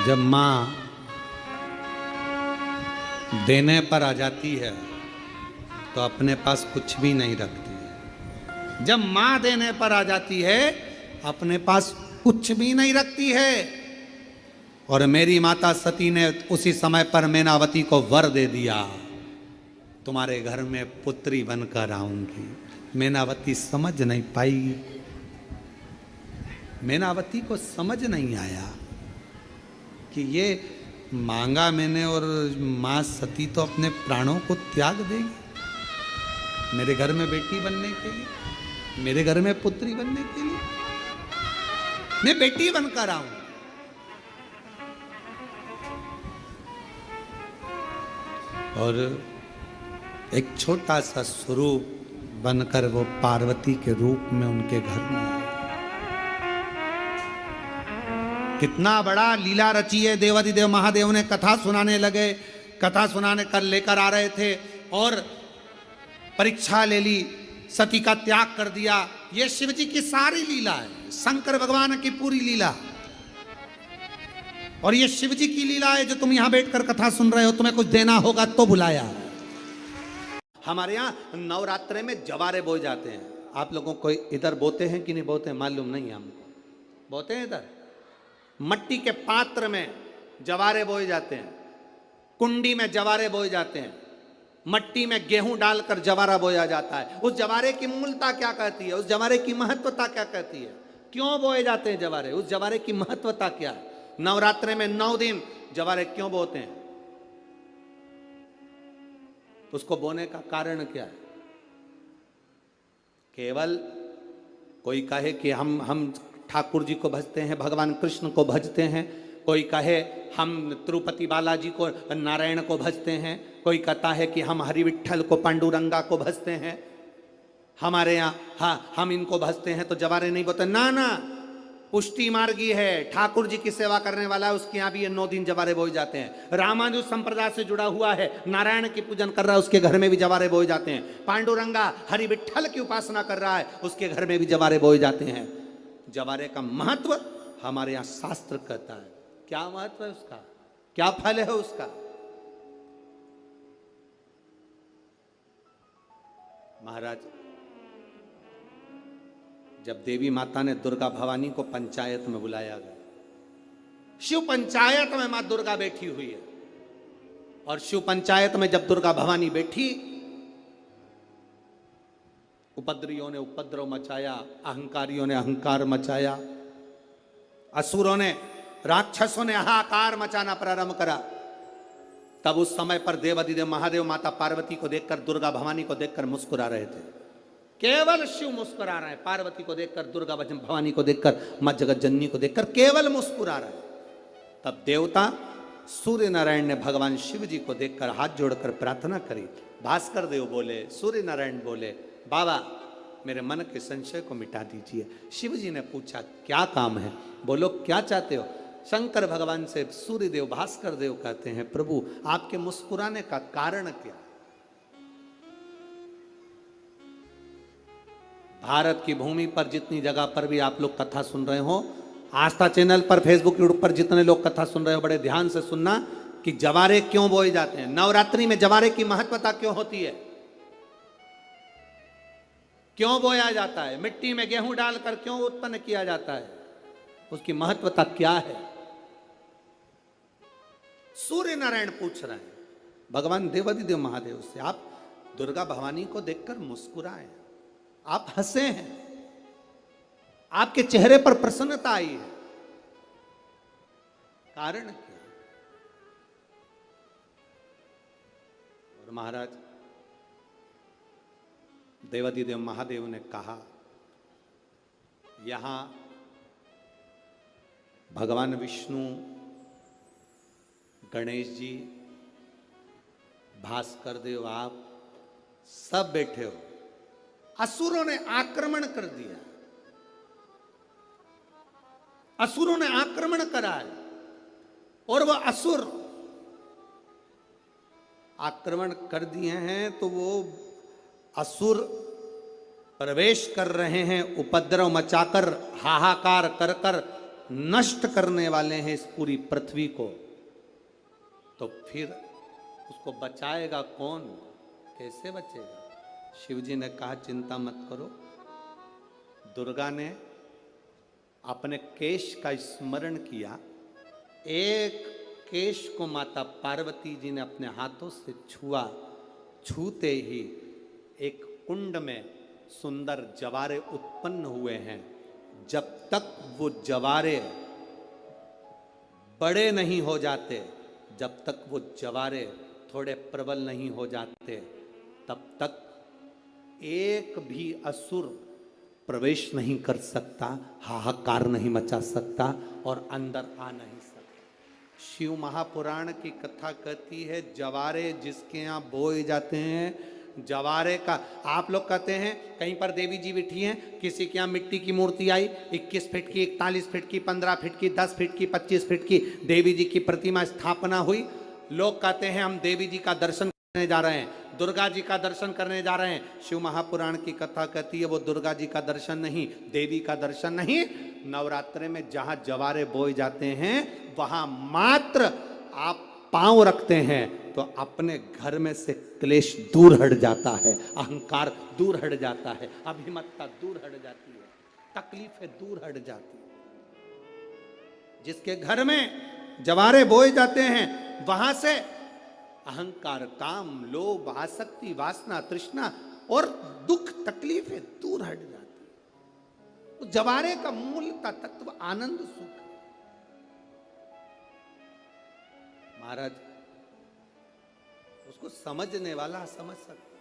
जब मां देने पर आ जाती है तो अपने पास कुछ भी नहीं रखती है। जब मां देने पर आ जाती है अपने पास कुछ भी नहीं रखती है। और मेरी माता सती ने उसी समय पर मैनावती को वर दे दिया, तुम्हारे घर में पुत्री बनकर आऊंगी। मैनावती समझ नहीं पाई, मैनावती को समझ नहीं आया कि ये मांगा मैंने और मां सती तो अपने प्राणों को त्याग देगी मेरे घर में बेटी बनने के लिए, मेरे घर में पुत्री बनने के लिए। मैं बेटी बनकर आऊं। और एक छोटा सा स्वरूप बनकर वो पार्वती के रूप में उनके घर में आए। कितना बड़ा लीला रची है। देवाधिदेव महादेव ने कथा सुनाने लगे, कथा सुनाने कर लेकर आ रहे थे और परीक्षा ले ली, सती का त्याग कर दिया। ये शिव जी की सारी लीला है, शंकर भगवान की पूरी लीला। और ये शिव जी की लीला है जो तुम यहां बैठकर कथा सुन रहे हो। तुम्हें कुछ देना होगा तो बुलाया। हमारे यहाँ नवरात्रे में जवारे बोए जाते हैं। आप लोगों को इधर बोते हैं कि नहीं बोते हैं मालूम नहीं, हमको बोते हैं। इधर मट्टी के पात्र में जवारे बोए जाते हैं, कुंडी में जवारे बोए जाते हैं, मट्टी में गेहूं डालकर जवारा बोया जाता है। उस जवारे की मूलता क्या कहती है, उस जवारे की महत्वता क्या कहती है, क्यों बोए जाते हैं जवारे, उस जवारे की महत्वता क्या है। नवरात्रे में 9 दिन जवारे क्यों बोते हैं, उसको बोने का कारण क्या है। केवल कोई कहे कि हम ठाकुर जी को भजते हैं, भगवान कृष्ण को भजते हैं, कोई कहे हम तिरुपति बालाजी को, नारायण को भजते हैं, कोई कहता है कि हम हरि विट्ठल को, पांडुरंगा को भजते हैं, हमारे यहाँ हाँ हम इनको भजते हैं तो जवारे नहीं बोते। ना ना, पुष्टि मार्गी है, ठाकुर जी की सेवा करने वाला है, उसके यहाँ भी ये 9 दिन जवारे बोए जाते हैं। रामानुज संप्रदाय से जुड़ा हुआ है, नारायण की पूजन कर रहा है, उसके घर में भी जवारे बोए जाते हैं। पांडुरंगा हरि विट्ठल की उपासना कर रहा है, उसके घर में भी जवारे बोए जाते हैं। जवारे का महत्व हमारे यहाँ शास्त्र कहता है। क्या महत्व है उसका, क्या फल है उसका। महाराज, जब देवी माता ने दुर्गा भवानी को पंचायत में बुलाया गया, शिव पंचायत में मां दुर्गा बैठी हुई है, और शिव पंचायत में जब दुर्गा भवानी बैठी, उपद्रवियों ने उपद्रव मचाया, अहंकारियों ने अहंकार मचाया, असुरों ने, राक्षसों ने हाहाकार मचाना प्रारंभ करा। तब उस समय पर देवाधिदेव महादेव माता पार्वती को देखकर, दुर्गा भवानी को देखकर मुस्कुरा रहे थे। केवल शिव मुस्कुरा रहे हैं, पार्वती को देखकर, दुर्गा भवानी को देखकर, मां जगत जननी को देखकर केवल मुस्कुरा रहे हैं। तब देवता सूर्य नारायण ने भगवान शिव जी को देखकर हाथ जोड़कर प्रार्थना करी। भास्कर देव बोले, सूर्य नारायण बोले, बाबा मेरे मन के संशय को मिटा दीजिए। शिव जी ने पूछा क्या काम है, बोलो क्या चाहते हो। शंकर भगवान से सूर्य देव, भास्कर देव कहते हैं, प्रभु आपके मुस्कुराने का कारण क्या। भारत की भूमि पर जितनी जगह पर भी आप लोग कथा सुन रहे हो, आस्था चैनल पर, फेसबुक, यूट्यूब पर जितने लोग कथा सुन रहे हो, बड़े ध्यान से सुनना कि जवारे क्यों बोए जाते हैं। नवरात्रि में जवारे की महत्वता क्यों होती है, क्यों बोया जाता है, मिट्टी में गेहूं डालकर क्यों उत्पन्न किया जाता है, उसकी महत्वता क्या है। सूर्य नारायण पूछ रहे हैं भगवान देवाधिदेव महादेव से, आप दुर्गा भवानी को देखकर मुस्कुराए, आप हंसे हैं, आपके चेहरे पर प्रसन्नता आई है, कारण क्या। और महाराज देवाधिदेव महादेव ने कहा, यहां भगवान विष्णु, गणेश जी, भास्कर देव, आप सब बैठे हो। असुरों ने आक्रमण कर दिया, असुरों ने आक्रमण करा है, और वह असुर आक्रमण कर दिए हैं तो वो असुर प्रवेश कर रहे हैं, उपद्रव मचाकर, हाहाकार कर कर नष्ट करने वाले हैं इस पूरी पृथ्वी को। तो फिर उसको बचाएगा कौन, कैसे बचेगा। शिव जी ने कहा चिंता मत करो। दुर्गा ने अपने केश का स्मरण किया, एक केश को माता पार्वती जी ने अपने हाथों से छुआ, छूते ही एक कुंड में सुंदर जवारे उत्पन्न हुए हैं। जब तक वो जवारे बड़े नहीं हो जाते, जब तक वो जवारे थोड़े प्रबल नहीं हो जाते, तब तक एक भी असुर प्रवेश नहीं कर सकता, हाहाकार नहीं मचा सकता और अंदर आ नहीं सकता। शिव महापुराण की कथा कहती है, जवारे जिसके यहाँ बोए जाते हैं, जवारे का, आप लोग कहते हैं कहीं पर देवी जी बैठी हैं, किसी के यहाँ मिट्टी की मूर्ति आई, 21 फीट की, 41 फीट की, 15 फीट की, 10 फीट की, 25 फीट की देवी जी की प्रतिमा स्थापना हुई। लोग कहते हैं हम देवी जी का दर्शन करने जा रहे हैं, दुर्गा जी का दर्शन करने जा रहे हैं। शिव महापुराण की कथा कहती है वो दुर्गा जी का दर्शन नहीं, देवी का दर्शन नहीं। नवरात्रे में जहां जवारे बोए जाते हैं वहां मात्र आप पांव रखते हैं तो अपने घर में से क्लेश दूर हट जाता है, अहंकार दूर हट जाता है, अभिमतता दूर हट जाती है, तकलीफें दूर हट जाती है। जिसके घर में जवारे बोए जाते हैं वहां से अहंकार, काम, लोभ, आसक्ति, वासना, तृष्णा और दुख, तकलीफें दूर हट जाती है। तो जवारे का मूल तत्व आनंद, सुख। महाराज उसको समझने वाला समझ सकता।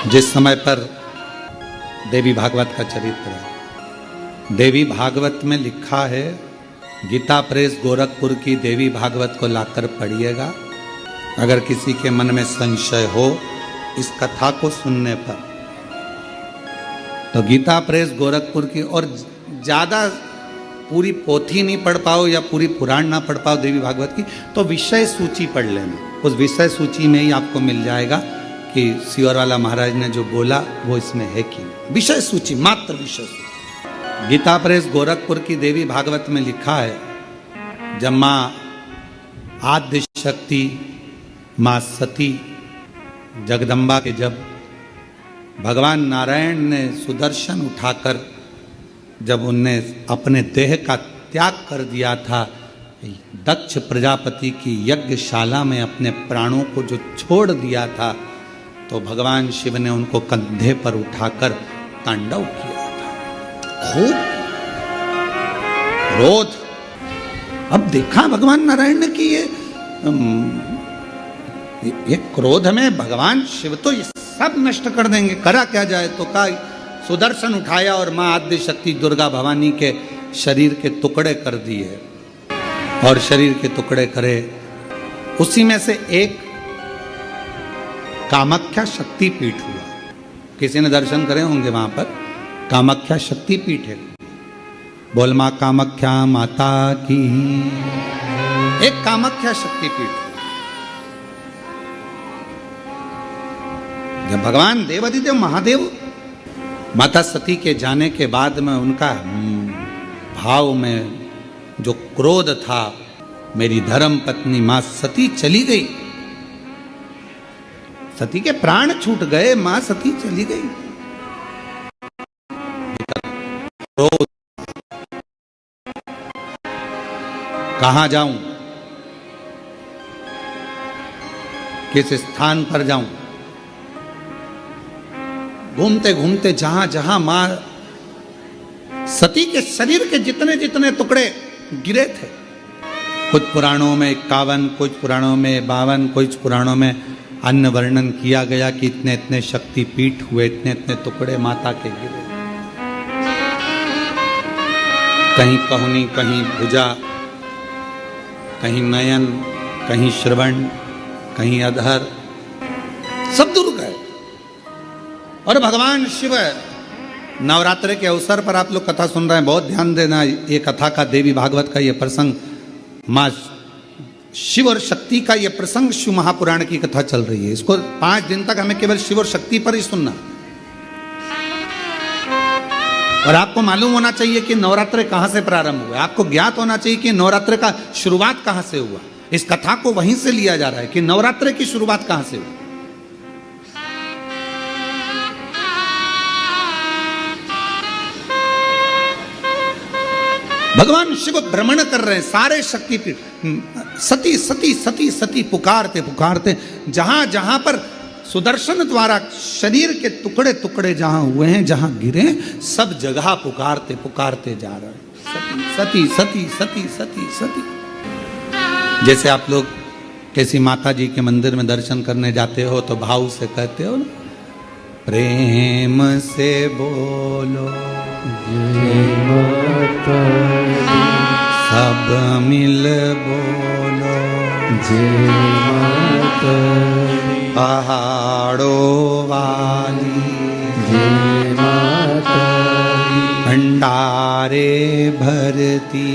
जिस समय पर देवी भागवत का चरित्र है, देवी भागवत में लिखा है, गीता प्रेस गोरखपुर की देवी भागवत को लाकर पढ़िएगा। अगर किसी के मन में संशय हो इस कथा को सुनने पर, तो गीता प्रेस गोरखपुर की, और ज्यादा पूरी पोथी नहीं पढ़ पाओ या पूरी पुराण ना पढ़ पाओ देवी भागवत की, तो विषय सूची पढ़ लेना। उस विषय सूची में ही आपको मिल जाएगा कि सियोरवाला महाराज ने जो बोला वो इसमें है कि नहीं। विषय सूची, मात्र विषय सूची। गीता प्रेस गोरखपुर की देवी भागवत में लिखा है, जब माँ आद्य शक्ति, माँ सती जगदम्बा के, जब भगवान नारायण ने सुदर्शन उठाकर जब उनने अपने देह का त्याग कर दिया था, दक्ष प्रजापति की यज्ञशाला में अपने प्राणों को जो छोड़ दिया था, तो भगवान शिव ने उनको कंधे पर उठाकर तांडव किया था, खूब क्रोध। अब देखा भगवान नारायण ने कि ये क्रोध में भगवान शिव तो ये सब नष्ट कर देंगे, करा क्या जाए। तो का सुदर्शन उठाया और मां आद्य शक्ति दुर्गा भवानी के शरीर के टुकड़े कर दिए, और शरीर के टुकड़े करे, उसी में से एक कामाख्या शक्तिपीठ हुआ। किसी ने दर्शन करे होंगे वहां पर, कामाख्या शक्तिपीठ है। बोल मां कामाख्या माता की। एक कामाख्या शक्तिपीठ। जब भगवान देवाधिदेव महादेव माता सती के जाने के बाद में उनका भाव में जो क्रोध था, मेरी धर्म पत्नी मां सती चली गई, सती के प्राण छूट गए, मां सती चली गई। क्रोध, कहां जाऊं, किस स्थान पर जाऊं। घूमते घूमते जहां जहां मां सती के शरीर के जितने जितने टुकड़े गिरे थे, कुछ पुराणों में 51, कुछ पुराणों में 52, कुछ पुराणों में अन्य वर्णन किया गया कि इतने इतने शक्तिपीठ हुए, इतने इतने टुकड़े माता के गिरे। कहीं कहुनी, कहीं भुजा, कहीं नयन, कहीं श्रवण, कहीं अधर, सब दूर गए। और भगवान शिव, नवरात्र के अवसर पर आप लोग कथा सुन रहे हैं, बहुत ध्यान देना। ये कथा का, देवी भागवत का ये प्रसंग, माँ शिव और शक्ति का ये प्रसंग शिव महापुराण की कथा चल रही है। इसको 5 दिन तक हमें केवल शिव और शक्ति पर ही सुनना। और आपको मालूम होना चाहिए कि नवरात्र कहां से प्रारंभ हुआ। आपको ज्ञात होना चाहिए कि नवरात्र का शुरुआत कहां से हुआ। इस कथा को वहीं से लिया जा रहा है कि नवरात्र की शुरुआत कहां से हुई। भगवान शिव भ्रमण कर रहे हैं सारे शक्तिपीठ, सती सती सती सती पुकारते पुकारते, जहां जहां पर सुदर्शन द्वारा शरीर के टुकड़े टुकड़े जहां हुए हैं, जहां गिरे, सब जगह पुकारते पुकारते जा रहे हैं, सती सती सती सती सती। जैसे आप लोग किसी माता जी के मंदिर में दर्शन करने जाते हो तो भाव से कहते हो ना, प्रेम से बोलो जय माता दी, सब मिल बोलो जय माता दी, पहाड़ों वाली जय माता दी, भंडारे भरती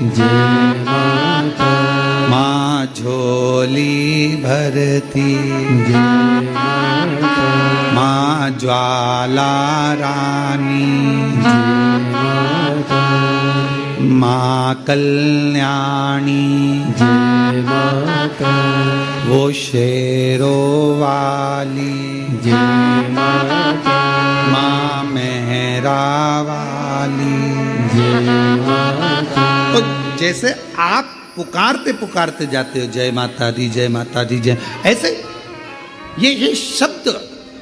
जय माता दी, माँ झोली भरती जय माता दी, माँ ज्वाला रानी जय माता दी, माँ कल्याणी जय माता दी, वो शेरों वाली जय माता दी, माँ मेहरा वाली। जय माता तो जैसे आप पुकारते पुकारते जाते हो, जय माता दी जय माता दी जय, ऐसे ये शब्द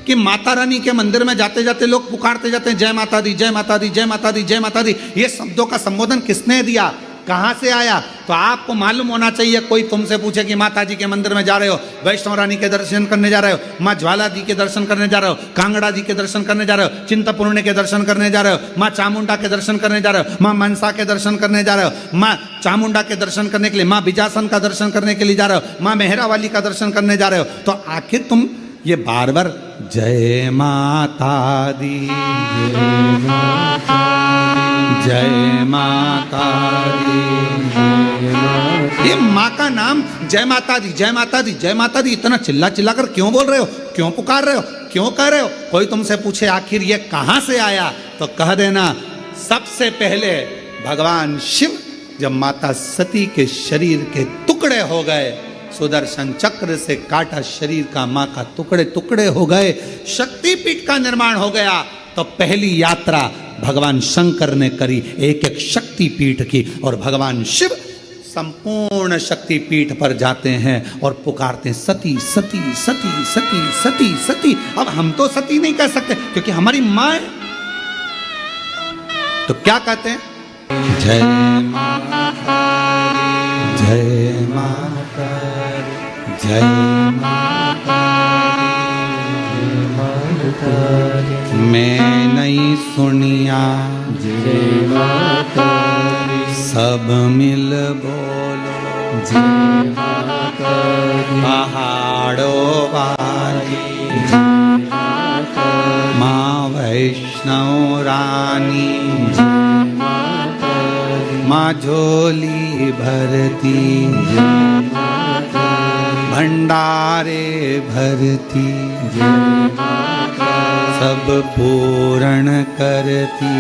कि माता रानी के मंदिर में जाते जाते लोग पुकारते जाते हैं, जय माता दी जय माता दी जय माता दी जय माता दी। ये शब्दों का संबोधन किसने दिया, कहां से आया? तो आपको मालूम होना चाहिए। कोई तुमसे पूछे कि माता जी के मंदिर में जा रहे हो, वैष्णव रानी के दर्शन करने जा रहे हो, माँ ज्वाला जी के दर्शन करने जा रहे हो, कांगड़ा जी के दर्शन करने जा रहे हो, चिंतपूर्णी के दर्शन करने जा रहे हो, माँ चामुंडा के दर्शन करने जा रहे हो, माँ मनसा के दर्शन करने जा रहे हो, माँ चामुंडा के दर्शन करने के लिए, माँ बिजासन का दर्शन करने के लिए जा रहे हो, माँ मेहरा वाली का दर्शन करने जा रहे हो, तो आखिर तुम ये बार बार जय माता दी जय माता दी, ये माँ का नाम जय माता दी जय माता दी जय माता दी इतना चिल्ला चिल्ला कर क्यों बोल रहे हो, क्यों पुकार रहे हो, क्यों कह रहे हो? कोई तुमसे पूछे आखिर ये कहां से आया, तो कह देना सबसे पहले भगवान शिव जब माता सती के शरीर के टुकड़े हो गए, सुदर्शन चक्र से काटा शरीर का, मां का टुकड़े टुकड़े हो गए, शक्तिपीठ का निर्माण हो गया, तो पहली यात्रा भगवान शंकर ने करी एक एक शक्तिपीठ की, और भगवान शिव संपूर्ण शक्तिपीठ पर जाते हैं और पुकारते हैं सती सती सती सती सती सती। अब हम तो सती नहीं कह सकते क्योंकि हमारी मां है, तो क्या कहते हैं? जय माता दी जय माता दी जय माता दी, मैं नहीं सुनिया जय माता दी, सब मिल बोलो जय माता दी, पहाड़ों वाली जय माता दी, माँ वैष्णव रानी जय माता दी, माँ झोली भरती जय माता दी, भंडारे भरती जय माता सब पूर्ण करती।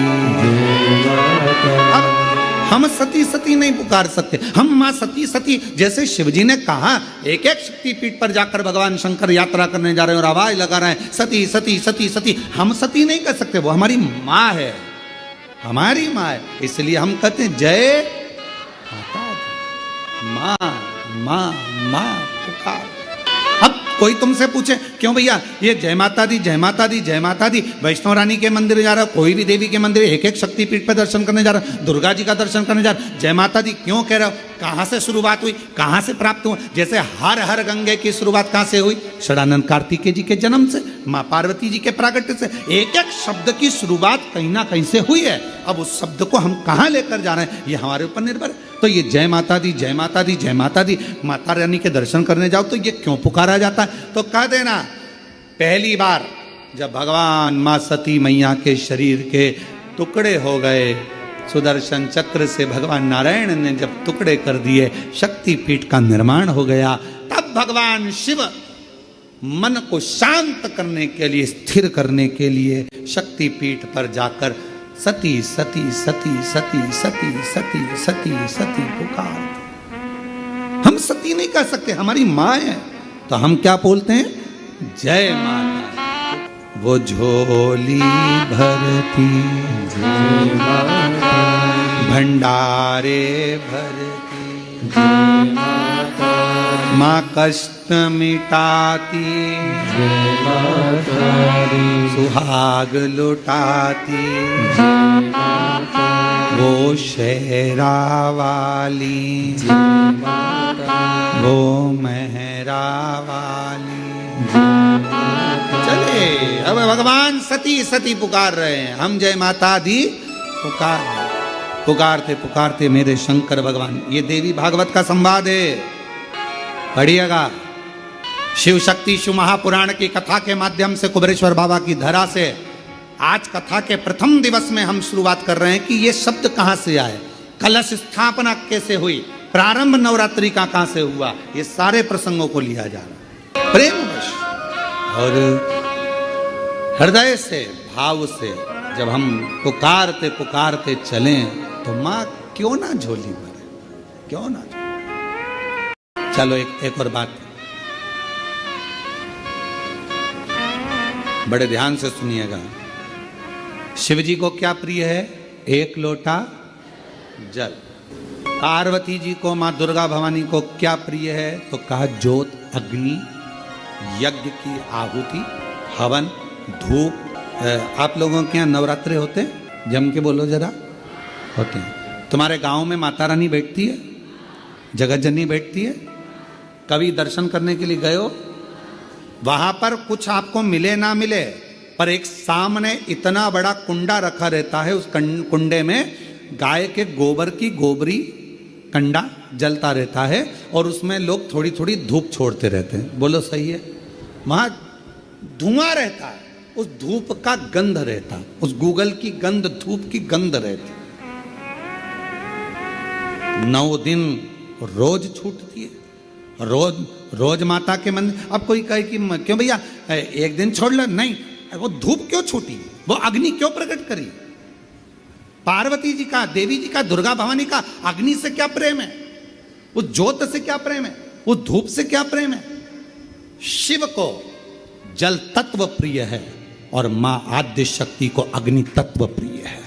अब हम सती सती नहीं पुकार सकते, हम माँ सती सती, जैसे शिवजी ने कहा एक एक शक्तिपीठ पर जाकर भगवान शंकर यात्रा करने जा रहे हैं और आवाज लगा रहे हैं सती सती सती सती, हम सती नहीं कर सकते, वो हमारी माँ है, हमारी माँ है, इसलिए हम कहते हैं जय माता दी, माँ माँ माँ पुकार। अब कोई तुमसे पूछे क्यों भैया ये जय माता दी जय माता दी जय माता दी, वैष्णव रानी के मंदिर जा रहा है, कोई भी देवी के मंदिर एक एक शक्तिपीठ पर दर्शन करने जा रहा है, दुर्गा जी का दर्शन करने जा रहा है, जय माता दी क्यों कह रहे हो? कहाँ से शुरुआत हुई, कहाँ से प्राप्त हुआ? जैसे हर हर गंगे की शुरुआत कहाँ से हुई? षडानंद कार्तिकेय जी के जन्म से, माँ पार्वती जी के प्रागट्य से। एक एक शब्द की शुरुआत कहीं ना कहीं से हुई है, अब उस शब्द को हम कहाँ लेकर जा रहे हैं ये हमारे ऊपर निर्भर है। तो ये जय माता दी जय माता दी जय माता दी, माता रानी के दर्शन करने जाओ तो ये क्यों पुकारा जाता है? तो कह देना पहली बार जब भगवान माँ सती मैया के शरीर के टुकड़े हो गए, सुदर्शन चक्र से भगवान नारायण ने जब टुकड़े कर दिए, शक्तिपीठ का निर्माण हो गया, तब भगवान शिव मन को शांत करने के लिए, स्थिर करने के लिए शक्तिपीठ पर जाकर सती सती सती सती सती सती सती सती पुकार। हम सती नहीं कर सकते, हमारी माँ है, तो हम क्या बोलते हैं? जय माता। वो झोली भरती जय माता भंडारे भरती, जय माता माँ कष्ट मिटाती, जय माता दी, सुहाग लुटाती, जय माता वो शेरा वाली, जय माता वो मेहरा वाली। जय माता चले अब भगवान सती सती पुकार रहे हैं, हम जय माता दी पुकार रहे हैं। पुकारते पुकारते मेरे शंकर भगवान, ये देवी भागवत का संवाद है, पढ़िएगा। शिव शक्ति शिव महापुराण की कथा के माध्यम से कुबेरेश्वर बाबा की धरा से आज कथा के प्रथम दिवस में हम शुरुआत कर रहे हैं कि ये शब्द कहाँ से आए, कलश स्थापना कैसे हुई, प्रारंभ नवरात्रि का कहाँ से हुआ, ये सारे प्रसंगों को लिया जा रहा है प्रेमवश और हृदय से, भाव से। जब हम पुकारते पुकारते चलें तो माँ क्यों ना झोली भरे, क्यों ना झोली। चलो एक और बात बड़े ध्यान से सुनिएगा। शिव जी को क्या प्रिय है? एक लोटा जल। पार्वती जी को, माँ दुर्गा भवानी को क्या प्रिय है? तो कहा ज्योत, अग्नि, यज्ञ की आहुति, हवन, धूप। आप लोगों के यहाँ नवरात्रे होते हैं? जम के बोलो जरा। होते हैं। तुम्हारे गांव में माता रानी बैठती है, जगत जननी बैठती है? कभी दर्शन करने के लिए गए हो? वहां पर कुछ आपको मिले ना मिले, पर एक सामने इतना बड़ा कुंडा रखा रहता है, उस कुंडे में गाय के गोबर की गोबरी कंडा जलता रहता है और उसमें लोग थोड़ी थोड़ी धूप छोड़ते रहते हैं। बोलो सही है? वहां धुआं रहता है, उस धूप का गंध रहता, उस गूगल की गंध, धूप की गंध रहती। 9 दिन रोज छूटती है, रोज माता के मंदिर। अब कोई कहे कि क्यों भैया एक दिन छोड़ लो, नहीं, वो धूप क्यों छूटी, वो अग्नि क्यों प्रकट करी? पार्वती जी का, देवी जी का, दुर्गा भवानी का अग्नि से क्या प्रेम है, उस ज्योत से क्या प्रेम है, उस धूप से क्या प्रेम है? शिव को जल तत्व प्रिय है और मां आद्य शक्ति को अग्नि तत्व प्रिय है।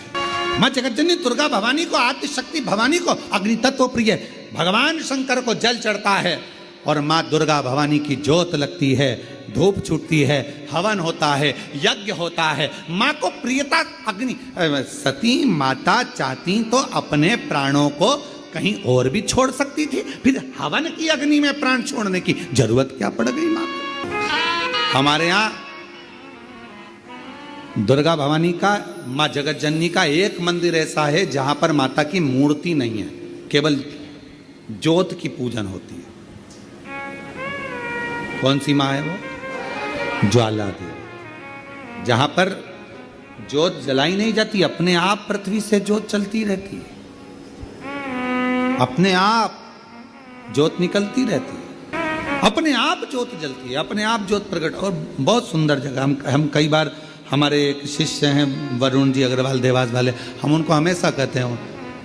मां जगतजननी दुर्गा भवानी को, आद्य शक्ति भवानी को अग्नि तत्व प्रिय है। भगवान शंकर को जल चढ़ता है और मां दुर्गा भवानी की ज्योत लगती है, धूप छूटती है, हवन होता है, यज्ञ होता है। मां को प्रियता अग्नि। सती माता चाहती तो अपने प्राणों को कहीं और भी छोड़ सकती थी, फिर हवन की अग्नि में प्राण छोड़ने की जरूरत क्या पड़ गई मां को? हमारे यहां दुर्गा भवानी का, मां जगत जननी का एक मंदिर ऐसा है जहां पर माता की मूर्ति नहीं है, केवल ज्योत की पूजन होती है। कौन सी मां है वो? ज्वाला देवी। जहां पर ज्योत जलाई नहीं जाती, अपने आप पृथ्वी से ज्योत चलती रहती है, अपने आप ज्योत निकलती रहती है। अपने आप ज्योत जलती है, अपने आप ज्योत प्रकट। और बहुत सुंदर जगह, हम कई बार, हमारे एक शिष्य हैं वरुण जी अग्रवाल देवास वाले, हम उनको हमेशा कहते हैं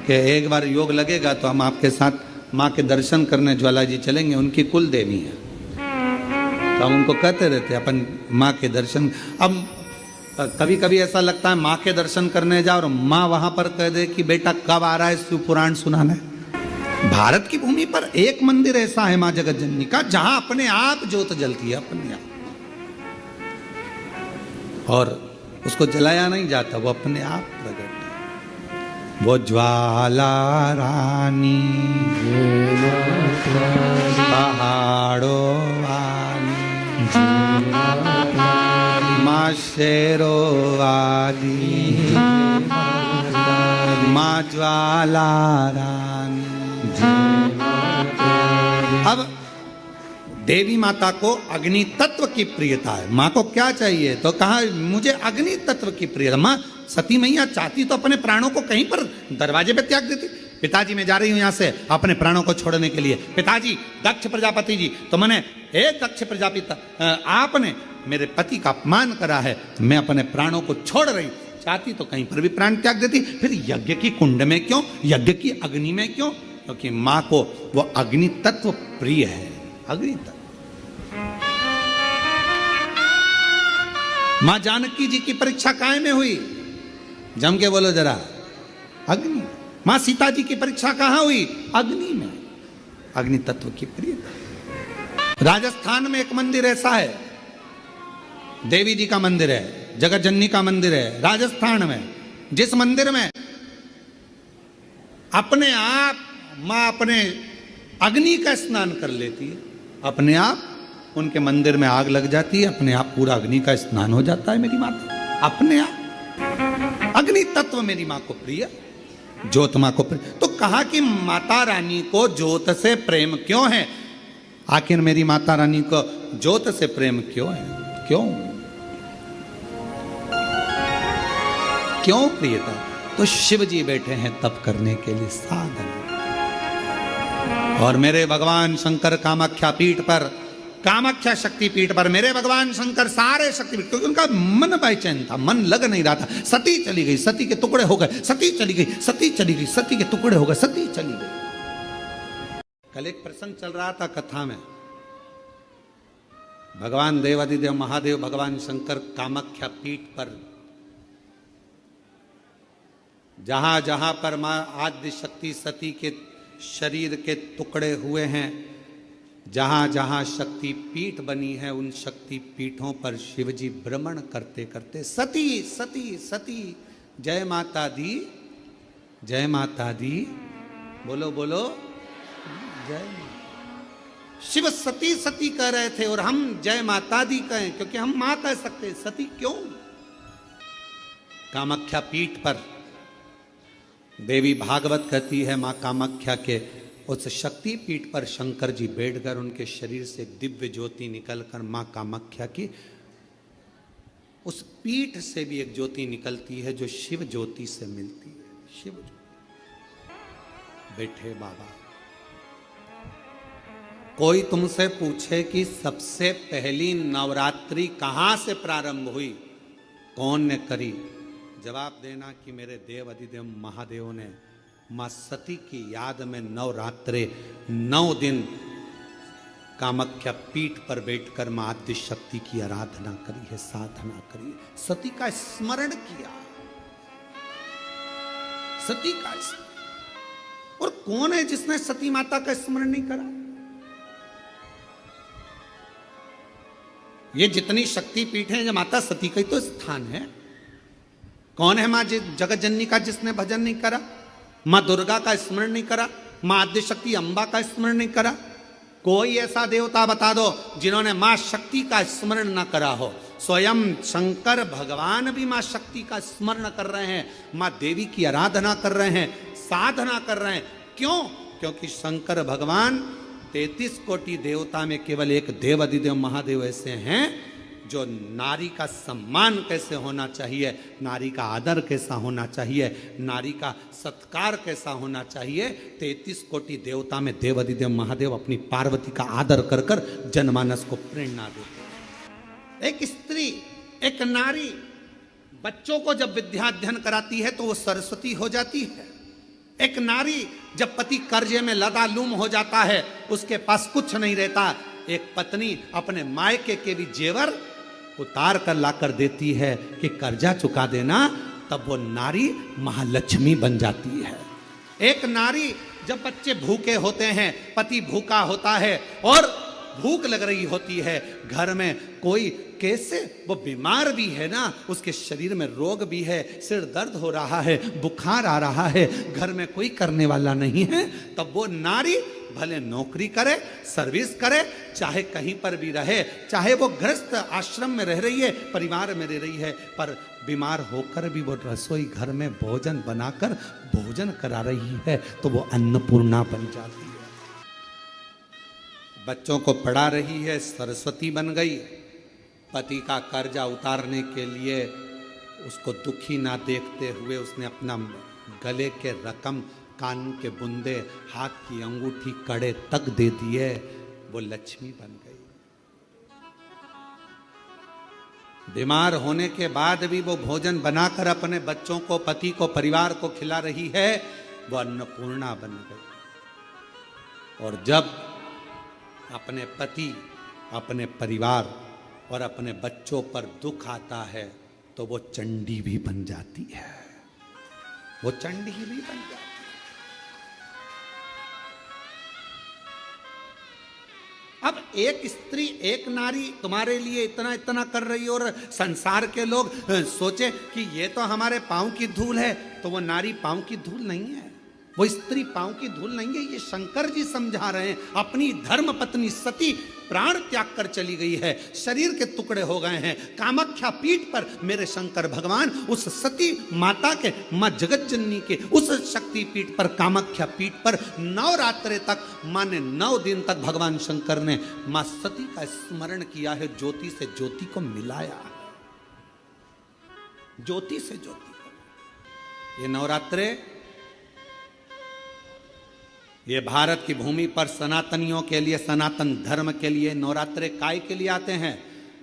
कि एक बार योग लगेगा तो हम आपके साथ माँ के दर्शन करने ज्वाला जी चलेंगे, उनकी कुल देवी हैं। तो हम उनको कहते रहते अपन माँ के दर्शन। अब कभी कभी ऐसा लगता है माँ के दर्शन करने जाओ और माँ वहां पर कह दे कि बेटा कब आ रहा है शिव पुराण सुनाने। भारत की भूमि पर एक मंदिर ऐसा है माँ जगत जननी का जहां अपने आप ज्योत जलती है, अपने आप, और उसको जलाया नहीं जाता, वो अपने आप प्रकट है। वो ज्वाला रानी पहाड़ों वाली माँ शेरो वाली माँ ज्वाला रानी। अब देवी माता को अग्नि तत्व की प्रियता है। माँ को क्या चाहिए तो कहा मुझे अग्नि तत्व की प्रियता। माँ सती मैया चाहती तो अपने प्राणों को कहीं पर दरवाजे पे त्याग देती। पिताजी मैं जा रही हूं यहां से अपने प्राणों को छोड़ने के लिए। पिताजी दक्ष प्रजापति जी, तो मैंने दक्ष प्रजापति आपने मेरे पति का अपमान करा है, मैं अपने प्राणों को छोड़ रही। चाहती तो कहीं पर भी प्राण त्याग देती। फिर यज्ञ की कुंड में क्यों, यज्ञ की अग्नि में क्यों? क्योंकि माँ को वो अग्नि तत्व प्रिय है। अग्नि तत्व। मां जानकी जी की परीक्षा काय में हुई? जम के बोलो जरा। अग्नि। मां सीता जी की परीक्षा कहां हुई? अग्नि में। अग्नि तत्व की प्रिय। राजस्थान में एक मंदिर ऐसा है, देवी जी का मंदिर है, जगत जननी का मंदिर है राजस्थान में, जिस मंदिर में अपने आप मां अपने अग्नि का स्नान कर लेती है। अपने आप उनके मंदिर में आग लग जाती है, अपने आप पूरा अग्नि का स्नान हो जाता है मेरी माता। अपने आप अग्नि तत्व मेरी मां को प्रिय, ज्योत मां को प्रिय। तो कहा कि माता रानी को ज्योत से प्रेम क्यों है? आखिर मेरी माता रानी को ज्योत से प्रेम क्यों है? क्यों क्यों प्रियता? तो शिव जी बैठे हैं तप करने के लिए, साधन। और मेरे भगवान शंकर कामाख्या पीठ पर, कामाख्या शक्ति पीठ पर मेरे भगवान शंकर सारे शक्तिपीठ, क्योंकि उनका मन बेचैन था, मन लग नहीं रहा था। सती चली गई, सती के टुकड़े हो गए, सती चली गई, सती चली गई, सती के टुकड़े हो गए, सती चली गई। कल एक प्रसंग चल रहा था कथा में, भगवान देवादिदेव महादेव भगवान शंकर कामाख्या पीठ पर जहां जहां पर मां आद्य शक्ति सती के शरीर के टुकड़े हुए हैं, जहां जहां शक्ति पीठ बनी है, उन शक्ति पीठों पर शिवजी भ्रमण करते करते सती सती सती जय माता दी, जय माता दी, बोलो बोलो जय माता। शिव सती सती कह रहे थे और हम जय माता दी कहें, क्योंकि हम मां कह सकते, सती क्यों? कामाख्या पीठ पर देवी भागवत कहती है मां कामाख्या के उस शक्ति पीठ पर शंकर जी बैठकर उनके शरीर से एक दिव्य ज्योति निकलकर मां कामाख्या की उस पीठ से भी एक ज्योति निकलती है जो शिव ज्योति से मिलती है। शिव ज्योति। बैठे बाबा, कोई तुमसे पूछे कि सबसे पहली नवरात्रि कहां से प्रारंभ हुई, कौन ने करी, जवाब देना कि मेरे देव अधिदेव महादेव ने मां सती की याद में नवरात्रे 9 दिन कामाख्या पीठ पर बैठकर मां आद्य शक्ति की आराधना करी है, साधना करी है, सती का स्मरण किया, सती का स्मरण। और कौन है जिसने सती माता का स्मरण नहीं करा? ये जितनी शक्ति पीठ है, माता सती का ही तो स्थान है। कौन है मां जगत जननी का जिसने भजन नहीं करा? मां दुर्गा का स्मरण नहीं करा? मां आद्य शक्ति अंबा का स्मरण नहीं करा? कोई ऐसा देवता बता दो जिन्होंने मां शक्ति का स्मरण न करा हो। स्वयं शंकर भगवान भी मां शक्ति का स्मरण कर रहे हैं, मां देवी की आराधना कर रहे हैं, साधना कर रहे हैं। क्यों? क्योंकि शंकर भगवान 33 कोटि देवता में केवल एक देव अधिदेव महादेव ऐसे हैं जो नारी का सम्मान कैसे होना चाहिए, नारी का आदर कैसा होना चाहिए, नारी का सत्कार कैसा होना चाहिए, 33 कोटि देवता में देव अधिदेव महादेव अपनी पार्वती का आदर कर कर जनमानस को प्रेरणा देते हैं। एक स्त्री, एक नारी बच्चों को जब विद्याध्ययन कराती है तो वो सरस्वती हो जाती है। एक नारी जब पति कर्जे में लदालूम हो जाता है, उसके पास कुछ नहीं रहता, एक पत्नी अपने मायके के भी जेवर उतार कर लाकर देती है कि कर्जा चुका देना, तब वो नारी महालक्ष्मी बन जाती है। एक नारी जब बच्चे भूखे होते हैं, पति भूखा होता है और भूख लग रही होती है, घर में कोई कैसे, वो बीमार भी है ना, उसके शरीर में रोग भी है, सिर दर्द हो रहा है, बुखार आ रहा है, घर में कोई करने वाला नहीं है, तब वो नारी भले नौकरी करे, सर्विस करे, चाहे कहीं पर भी रहे, चाहे वो गृहस्थ आश्रम में रह रही है, परिवार में रह रही है, पर बीमार होकर भी वो रसोई घर में भोजन बनाकर भोजन करा रही है, तो वो अन्नपूर्णा बन जाती है। बच्चों को पढ़ा रही है, सरस्वती बन गई। पति का कर्जा उतारने के लिए उसको दुखी ना देखते हुए उसने अपना गले के रकम, कान के बुंदे, हाथ की अंगूठी, कड़े तक दे दिए, वो लक्ष्मी बन गई। बीमार होने के बाद भी वो भोजन बनाकर अपने बच्चों को, पति को, परिवार को खिला रही है, वो अन्नपूर्णा बन गई। और जब अपने पति, अपने परिवार और अपने बच्चों पर दुख आता है तो वो चंडी भी बन जाती है, वो चंडी भी बन जाती है। अब एक स्त्री, एक नारी तुम्हारे लिए इतना इतना कर रही है और संसार के लोग सोचे कि ये तो हमारे पांव की धूल है, तो वो नारी पांव की धूल नहीं है, वो स्त्री पांव की धूल नहीं है। ये शंकर जी समझा रहे हैं। अपनी धर्म पत्नी सती प्राण त्याग कर चली गई है, शरीर के टुकड़े हो गए हैं। कामाख्या पीठ पर मेरे शंकर भगवान उस सती माता के, मां जगत जननी के उस शक्ति पीठ पर, कामाख्या पीठ पर नवरात्रे तक, माने 9 दिन तक भगवान शंकर ने मां सती का स्मरण किया है, ज्योति से ज्योति को मिलाया, ज्योति से ज्योति को। ये नवरात्रे, ये भारत की भूमि पर सनातनियों के लिए, सनातन धर्म के लिए नवरात्रे काय के लिए आते हैं?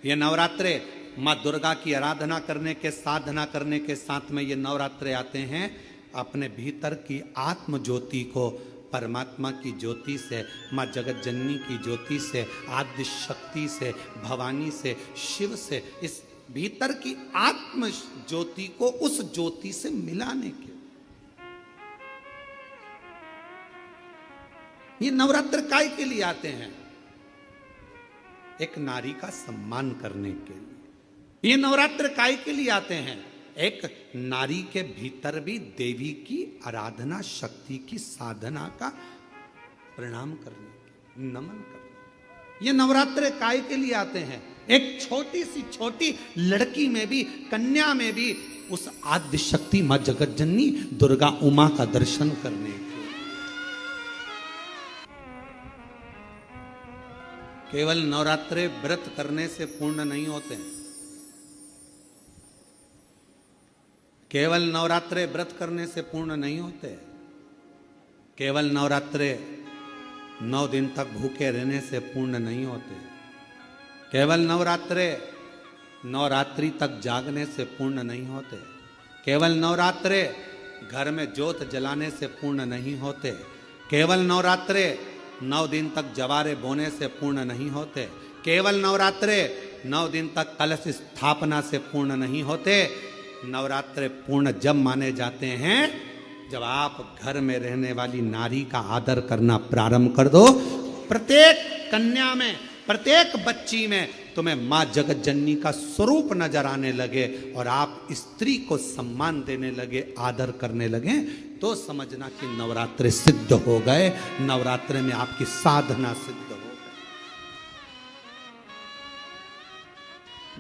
ये नवरात्रे माँ दुर्गा की आराधना करने के, साधना करने के साथ में ये नवरात्रे आते हैं अपने भीतर की आत्म ज्योति को परमात्मा की ज्योति से, माँ जगत जननी की ज्योति से, आद्य शक्ति से, भवानी से, शिव से, इस भीतर की आत्म ज्योति को उस ज्योति से मिलाने के ये नवरात्र काय के लिए आते हैं? एक नारी का सम्मान करने के लिए। ये नवरात्र काय के लिए आते हैं? एक नारी के भीतर भी देवी की आराधना, शक्ति की साधना का प्रणाम करने, नमन करने। ये नवरात्र काय के लिए आते हैं? एक छोटी सी छोटी लड़की में भी, कन्या में भी उस आद्य शक्ति मां जगत जननी दुर्गा उमा का दर्शन करने के। केवल नवरात्रे व्रत करने से पूर्ण नहीं होते हैं। केवल नवरात्रे व्रत करने से पूर्ण नहीं होते। केवल नवरात्रे 9 दिन तक भूखे रहने से पूर्ण नहीं होते। केवल नवरात्रे नवरात्रि तक जागने से पूर्ण नहीं होते। केवल नवरात्रे घर में ज्योत जलाने से पूर्ण नहीं होते। केवल नवरात्रे 9 दिन तक जवारे बोने से पूर्ण नहीं होते। केवल नवरात्रे 9 दिन तक कलश स्थापना से पूर्ण नहीं होते। नवरात्रे पूर्ण जब माने जाते हैं जब आप घर में रहने वाली नारी का आदर करना प्रारंभ कर दो। प्रत्येक कन्या में, प्रत्येक बच्ची में तुम्हें मां जगत जननी का स्वरूप नजर आने लगे और आप स्त्री को सम्मान देने लगे, आदर करने लगे, तो समझना कि नवरात्रे सिद्ध हो गए। नवरात्रे में आपकी साधना सिद्ध हो गई।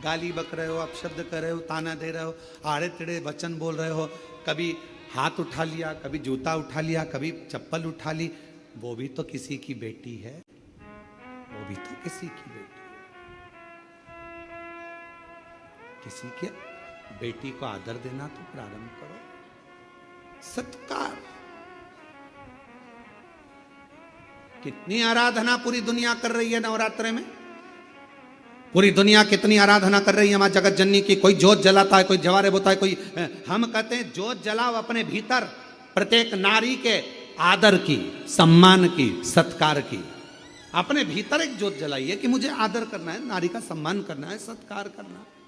गाली बक रहे हो, अपशब्द कर रहे हो, ताना दे रहे हो, आड़े टेढ़े वचन बोल रहे हो, कभी हाथ उठा लिया, कभी जूता उठा लिया, कभी चप्पल उठा ली, वो भी तो किसी की बेटी है, वो भी तो किसी की बेटी है। किसी के बेटी को आदर देना तो प्रारंभ करो। सत्कार, कितनी आराधना पूरी दुनिया कर रही है नवरात्रे में। पूरी दुनिया कितनी आराधना कर रही है मां जगत जननी की। कोई जोत जलाता है, कोई जवारे बोता है, कोई हम कहते हैं जोत जलाओ अपने भीतर, प्रत्येक नारी के आदर की, सम्मान की, सत्कार की। अपने भीतर एक जोत जलाइए कि मुझे आदर करना है, नारी का सम्मान करना है, सत्कार करना है।